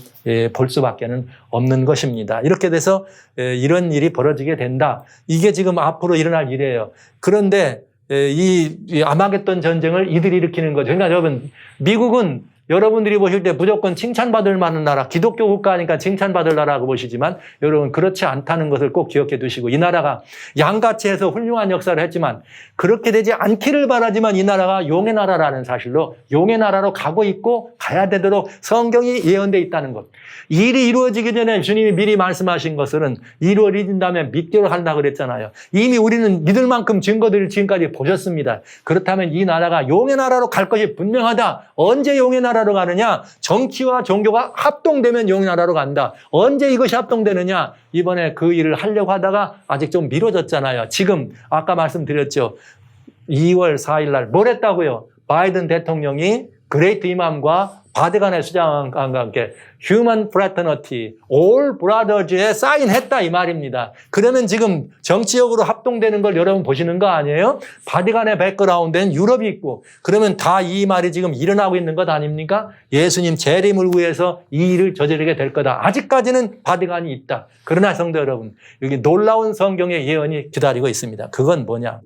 볼 수밖에는 없는 것입니다. 이렇게 돼서 이런 일이 벌어지게 된다. 이게 지금 앞으로 일어날 일이에요. 그런데 이 아마겟돈 전쟁을 이들이 일으키는 거죠. 그러니까 여러분 미국은 여러분들이 보실 때 무조건 칭찬받을 만한 나라, 기독교 국가니까 칭찬받을 나라라고 보시지만 여러분 그렇지 않다는 것을 꼭 기억해 두시고 이 나라가 양같이 해서 훌륭한 역사를 했지만 그렇게 되지 않기를 바라지만 이 나라가 용의 나라라는 사실로 용의 나라로 가고 있고 가야 되도록 성경이 예언되어 있다는 것. 일이 이루어지기 전에 주님이 미리 말씀하신 것은 이루어진다면 믿기로 한다고 그랬잖아요. 이미 우리는 믿을 만큼 증거들을 지금까지 보셨습니다. 그렇다면 이 나라가 용의 나라로 갈 것이 분명하다. 언제 용의 나라로 가느냐? 정치와 종교가 합동되면 용의 나라로 간다. 언제 이것이 합동되느냐? 이번에 그 일을 하려고 하다가 아직 좀 미뤄졌잖아요. 지금 아까 말씀드렸죠. 2월 4일 날 뭘 했다고요? 바이든 대통령이 그레이트 이맘과 바티칸의 수장과 함께 Human Fraternity, All Brothers에 사인했다 이 말입니다. 그러면 지금 정치적으로 합동되는 걸 여러분 보시는 거 아니에요? 바티칸의 백그라운드엔 유럽이 있고 그러면 다 이 말이 지금 일어나고 있는 것 아닙니까? 예수님 재림을 위해서 이 일을 저지르게 될 거다. 아직까지는 바티칸이 있다. 그러나 성도 여러분, 여기 놀라운 성경의 예언이 기다리고 있습니다. 그건 뭐냐?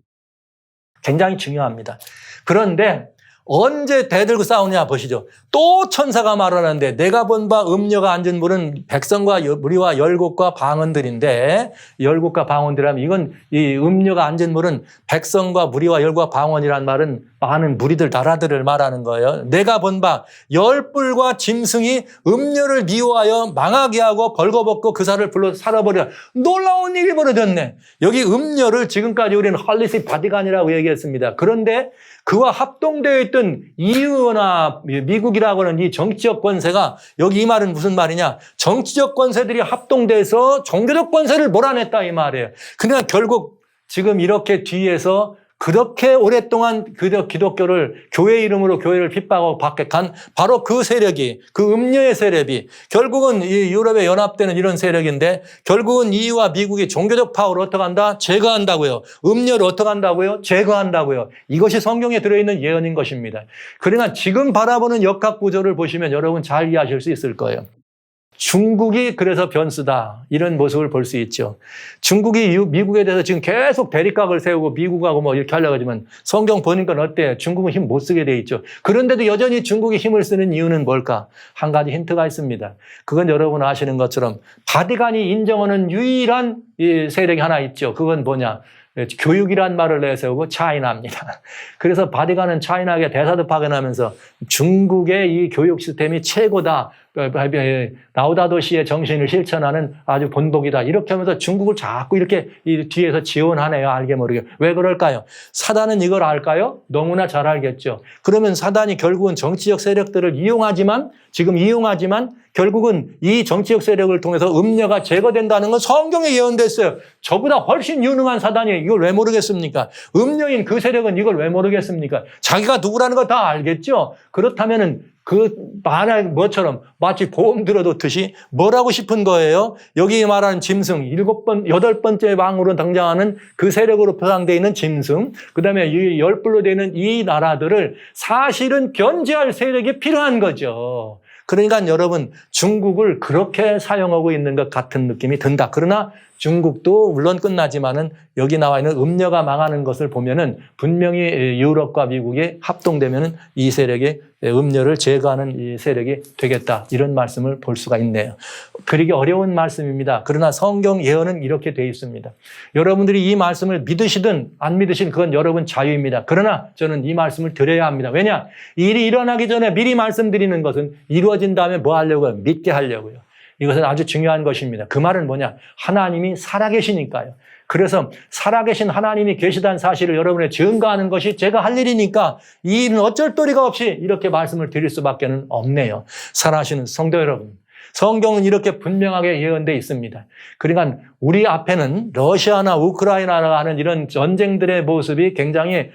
굉장히 중요합니다. 그런데 언제 대들고 싸우냐 보시죠. 또 천사가 말하는데 내가 본 바 음녀가 앉은 물은 백성과 무리와 열국과 방언들인데 열국과 방언들이라면 이건 이 음녀가 앉은 물은 백성과 무리와 열국과 방언이란 말은 많은 무리들 나라들을 말하는 거예요. 내가 본 바 열뿔과 짐승이 음녀를 미워하여 망하게 하고 벌거벗고 그 살을 불러 살아버려. 놀라운 일이 벌어졌네. 여기 음녀를 지금까지 우리는 헐리시 바티칸이라고 얘기했습니다. 그런데 그와 합동되어 있던 EU나 미국이라고 하는 이 정치적 권세가 여기 이 말은 무슨 말이냐? 정치적 권세들이 합동돼서 종교적 권세를 몰아냈다 이 말이에요. 그러나 결국 지금 이렇게 뒤에서 그렇게 오랫동안 기독교를 교회 이름으로 교회를 핍박하고 박해한 바로 그 세력이 그 음녀의 세력이 결국은 이 유럽에 연합되는 이런 세력인데 결국은 EU와 미국이 종교적 파워를 어떻게 한다? 제거한다고요. 음녀를 어떻게 한다고요? 제거한다고요. 이것이 성경에 들어있는 예언인 것입니다. 그러나 지금 바라보는 역학 구조를 보시면 여러분 잘 이해하실 수 있을 거예요. 중국이 그래서 변수다. 이런 모습을 볼 수 있죠. 중국이 미국에 대해서 지금 계속 대립각을 세우고 미국하고 뭐 이렇게 하려고 하지만 성경 보니까 어때요? 중국은 힘 못 쓰게 돼 있죠. 그런데도 여전히 중국이 힘을 쓰는 이유는 뭘까? 한 가지 힌트가 있습니다. 그건 여러분 아시는 것처럼 바티칸이 인정하는 유일한 이 세력이 하나 있죠. 그건 뭐냐? 교육이란 말을 내세우고 차이나입니다. 그래서 바티칸은 차이나에게 대사도 파견하면서 중국의 이 교육 시스템이 최고다. 라우다도 시의 정신을 실천하는 아주 본보기다. 이렇게 하면서 중국을 자꾸 이렇게 뒤에서 지원하네요. 알게 모르게. 왜 그럴까요? 사단은 이걸 알까요? 너무나 잘 알겠죠. 그러면 사단이 결국은 정치적 세력들을 지금 이용하지만 결국은 이 정치적 세력을 통해서 음녀가 제거된다는 건 성경에 예언됐어요. 저보다 훨씬 유능한 사단이 이걸 왜 모르겠습니까? 음녀인 그 세력은 이걸 왜 모르겠습니까? 자기가 누구라는 거 다 알겠죠? 그렇다면은 그 말할 것처럼 마치 보험 들어뒀듯이 뭐라고 싶은 거예요? 여기 말하는 짐승, 8번째 왕으로 등장하는 그 세력으로 표상되어 있는 짐승, 그 다음에 이 열불로 되는 이 나라들을 사실은 견제할 세력이 필요한 거죠. 그러니까 여러분 중국을 그렇게 사용하고 있는 것 같은 느낌이 든다. 그러나 중국도 물론 끝나지만은 여기 나와 있는 음녀가 망하는 것을 보면은 분명히 유럽과 미국이 합동되면은 이 세력이 음녀를 제거하는 이 세력이 되겠다. 이런 말씀을 볼 수가 있네요. 그리기 어려운 말씀입니다. 그러나 성경 예언은 이렇게 되어 있습니다. 여러분들이 이 말씀을 믿으시든 안 믿으시든 그건 여러분 자유입니다. 그러나 저는 이 말씀을 드려야 합니다. 왜냐? 일이 일어나기 전에 미리 말씀드리는 것은 이루어진 다음에 뭐 하려고요? 믿게 하려고요. 이것은 아주 중요한 것입니다. 그 말은 뭐냐? 하나님이 살아계시니까요. 그래서 살아계신 하나님이 계시다는 사실을 여러분에 증거하는 것이 제가 할 일이니까 이 일은 어쩔 도리가 없이 이렇게 말씀을 드릴 수밖에 없네요. 사랑하시는 성도 여러분, 성경은 이렇게 분명하게 예언되어 있습니다. 그러니까 우리 앞에는 러시아나 우크라이나라 하는 이런 전쟁들의 모습이 굉장히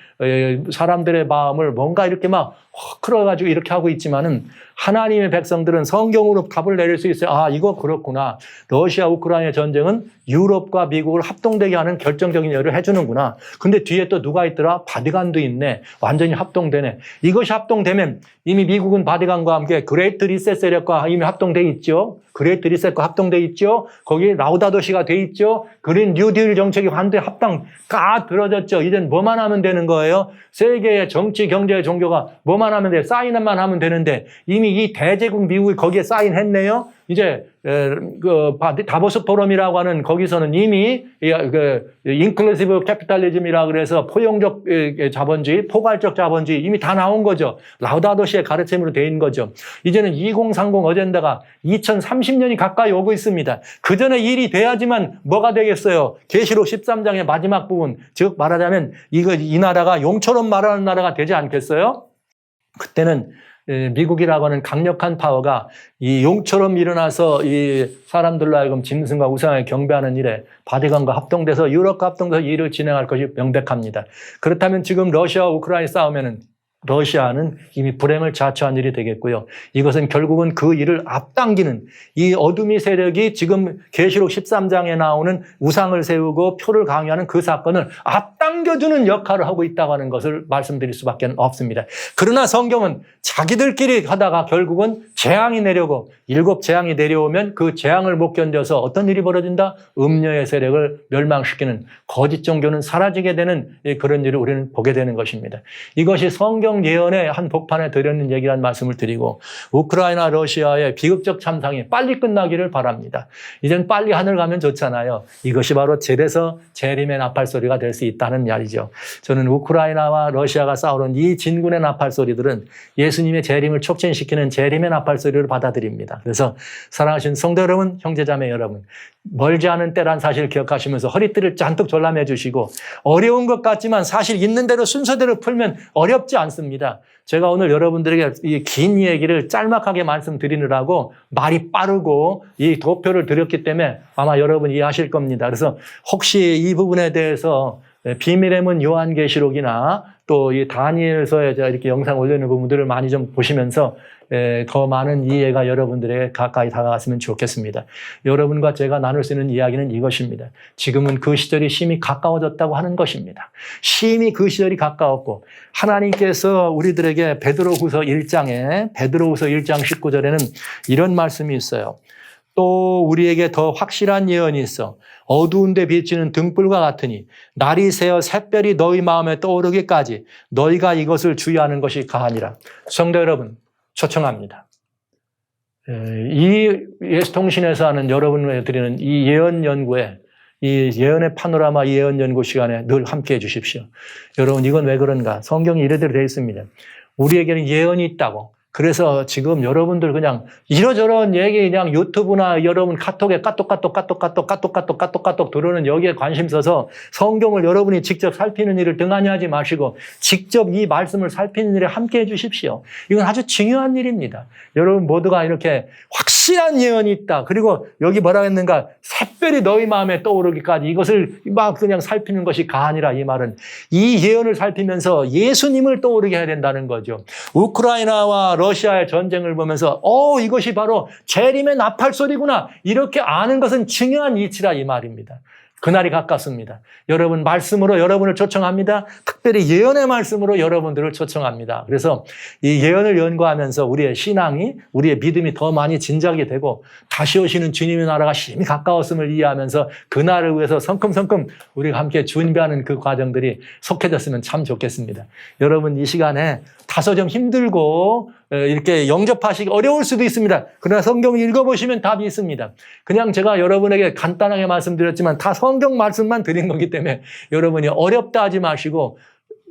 사람들의 마음을 뭔가 이렇게 막 끌어가지고 이렇게 하고 있지만은 하나님의 백성들은 성경으로 답을 내릴 수 있어요. 아, 이거 그렇구나. 러시아 우크라이나 전쟁은 유럽과 미국을 합동되게 하는 결정적인 일을 해주는구나. 근데 뒤에 또 누가 있더라? 바티칸도 있네. 완전히 합동되네. 이것이 합동되면 이미 미국은 바티칸과 함께 그레이트 리셋 세력과 이미 합동돼 있죠. 그레이트 리셋과 합동돼 있죠. 거기에 라우다도시가 돼 있죠. 그린 뉴딜 정책이 완전히 합당 까 들어졌죠. 이젠 뭐만 하면 되는 거예요? 세계의 정치, 경제, 종교가 뭐만 하면 돼요? 사인만 하면 되는데 이미 이 대제국 미국이 거기에 사인했네요. 이제 그 다보스 포럼이라고 하는 거기서는 이미 그 인클루시브 캐피탈리즘이라 그래서 포용적 자본주의, 포괄적 자본주의 이미 다 나온 거죠. 라우다도시의 가르침으로 돼 있는 거죠. 이제는 2030 어젠다가 2030년이 가까이 오고 있습니다. 그 전에 일이 돼야지만 뭐가 되겠어요? 계시록 13장의 마지막 부분, 즉 말하자면 이 나라가 용처럼 말하는 나라가 되지 않겠어요? 그때는 미국이라고 하는 강력한 파워가 이 용처럼 일어나서 이 사람들로 하여금 짐승과 우상을 경배하는 일에 바티칸과 합동돼서 유럽과 합동돼서 일을 진행할 것이 명백합니다. 그렇다면 지금 러시아와 우크라이나 싸우면은 러시아는 이미 불행을 자초한 일이 되겠고요. 이것은 결국은 그 일을 앞당기는 이 어둠의 세력이 지금 계시록 13장에 나오는 우상을 세우고 표를 강요하는 그 사건을 앞당겨주는 역할을 하고 있다고 하는 것을 말씀드릴 수밖에 없습니다. 그러나 성경은 자기들끼리 하다가 결국은 재앙이 내려오고 7 재앙이 내려오면 그 재앙을 못 견뎌서 어떤 일이 벌어진다? 음녀의 세력을 멸망시키는 거짓 종교는 사라지게 되는 그런 일을 우리는 보게 되는 것입니다. 이것이 성경 예언의 한 복판에 들어있는 얘기라는 말씀을 드리고 우크라이나 러시아의 비극적 참상이 빨리 끝나기를 바랍니다. 이젠 빨리 하늘 가면 좋잖아요. 이것이 바로 제대서 재림의 나팔 소리가 될 수 있다는 말이죠. 저는 우크라이나와 러시아가 싸우는 이 진군의 나팔 소리들은 예수님의 재림을 촉진시키는 재림의 나팔 소리를 받아들입니다. 그래서 사랑하신 성도 여러분, 형제자매 여러분, 멀지 않은 때란 사실을 기억하시면서 허리띠를 잔뜩 졸라매 주시고 어려운 것 같지만 사실 있는 대로 순서대로 풀면 어렵지 않습니다. 제가 오늘 여러분들에게 이 긴 얘기를 짤막하게 말씀드리느라고 말이 빠르고 이 도표를 드렸기 때문에 아마 여러분 이해하실 겁니다. 그래서 혹시 이 부분에 대해서 비밀의 문 요한계시록이나 또 이 다니엘서에 제가 이렇게 영상 올려놓은 부분들을 많이 좀 보시면서 더 많은 이해가 여러분들에게 가까이 다가갔으면 좋겠습니다. 여러분과 제가 나눌 수 있는 이야기는 이것입니다. 지금은 그 시절이 심히 가까워졌다고 하는 것입니다. 심히 그 시절이 가까웠고 하나님께서 우리들에게 베드로후서 1장 19절에는 이런 말씀이 있어요. 또 우리에게 더 확실한 예언이 있어 어두운 데 비치는 등불과 같으니 날이 새어 샛별이 너희 마음에 떠오르기까지 너희가 이것을 주의하는 것이 가하니라. 성도 여러분, 초청합니다. 이 예수통신에서 하는 여러분에 드리는 이 예언 연구에 이 예언의 파노라마 예언 연구 시간에 늘 함께해 주십시오. 여러분, 이건 왜 그런가? 성경이 이래대로 되어 있습니다. 우리에게는 예언이 있다고. 그래서 지금 여러분들 그냥 이러저런 얘기 그냥 유튜브나 여러분 카톡에 까똑 들어오는 여기에 관심 써서 성경을 여러분이 직접 살피는 일을 등한히 하지 마시고 직접 이 말씀을 살피는 일에 함께 해 주십시오. 이건 아주 중요한 일입니다. 여러분 모두가 이렇게 확실한 예언이 있다. 그리고 여기 뭐라 했는가? 샛별이 너희 마음에 떠오르기까지 이것을 막 그냥 살피는 것이 가아니라. 이 말은 이 예언을 살피면서 예수님을 떠오르게 해야 된다는 거죠. 우크라이나와 러시아의 전쟁을 보면서 이것이 바로 재림의 나팔 소리구나 이렇게 아는 것은 중요한 이치라 이 말입니다. 그날이 가깝습니다. 여러분 말씀으로 여러분을 초청합니다. 특별히 예언의 말씀으로 여러분들을 초청합니다. 그래서 이 예언을 연구하면서 우리의 신앙이, 우리의 믿음이 더 많이 진작이 되고 다시 오시는 주님의 나라가 심히 가까웠음을 이해하면서 그날을 위해서 성큼성큼 우리가 함께 준비하는 그 과정들이 속해졌으면 참 좋겠습니다. 여러분 이 시간에 다소 좀 힘들고 이렇게 영접하시기 어려울 수도 있습니다. 그러나 성경을 읽어보시면 답이 있습니다. 그냥 제가 여러분에게 간단하게 말씀드렸지만 다 성경 말씀만 드린 거기 때문에 여러분이 어렵다 하지 마시고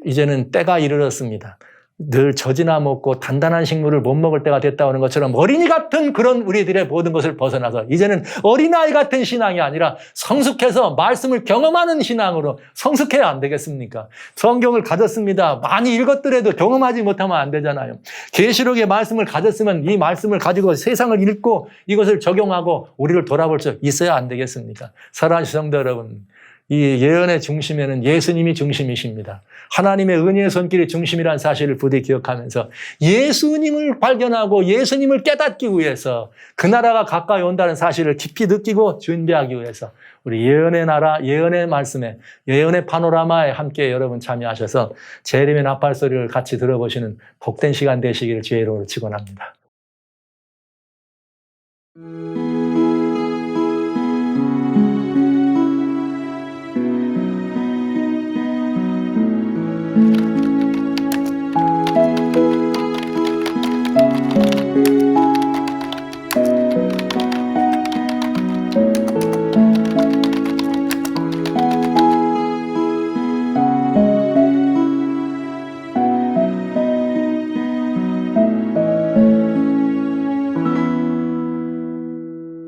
이제는 때가 이르렀습니다. 늘 젖이나 먹고 단단한 식물을 못 먹을 때가 됐다 오는 것처럼 어린이 같은 그런 우리들의 모든 것을 벗어나서 이제는 어린아이 같은 신앙이 아니라 성숙해서 말씀을 경험하는 신앙으로 성숙해야 안 되겠습니까? 성경을 가졌습니다. 많이 읽었더라도 경험하지 못하면 안 되잖아요. 계시록의 말씀을 가졌으면 이 말씀을 가지고 세상을 읽고 이것을 적용하고 우리를 돌아볼 수 있어야 안 되겠습니까? 사랑하는 성도 여러분, 이 예언의 중심에는 예수님이 중심이십니다. 하나님의 은혜의 손길이 중심이라는 사실을 부디 기억하면서 예수님을 발견하고 예수님을 깨닫기 위해서 그 나라가 가까이 온다는 사실을 깊이 느끼고 준비하기 위해서 우리 예언의 나라, 예언의 말씀에, 예언의 파노라마에 함께 여러분 참여하셔서 재림의 나팔 소리를 같이 들어보시는 복된 시간 되시기를 주의 이름으로 축원합니다.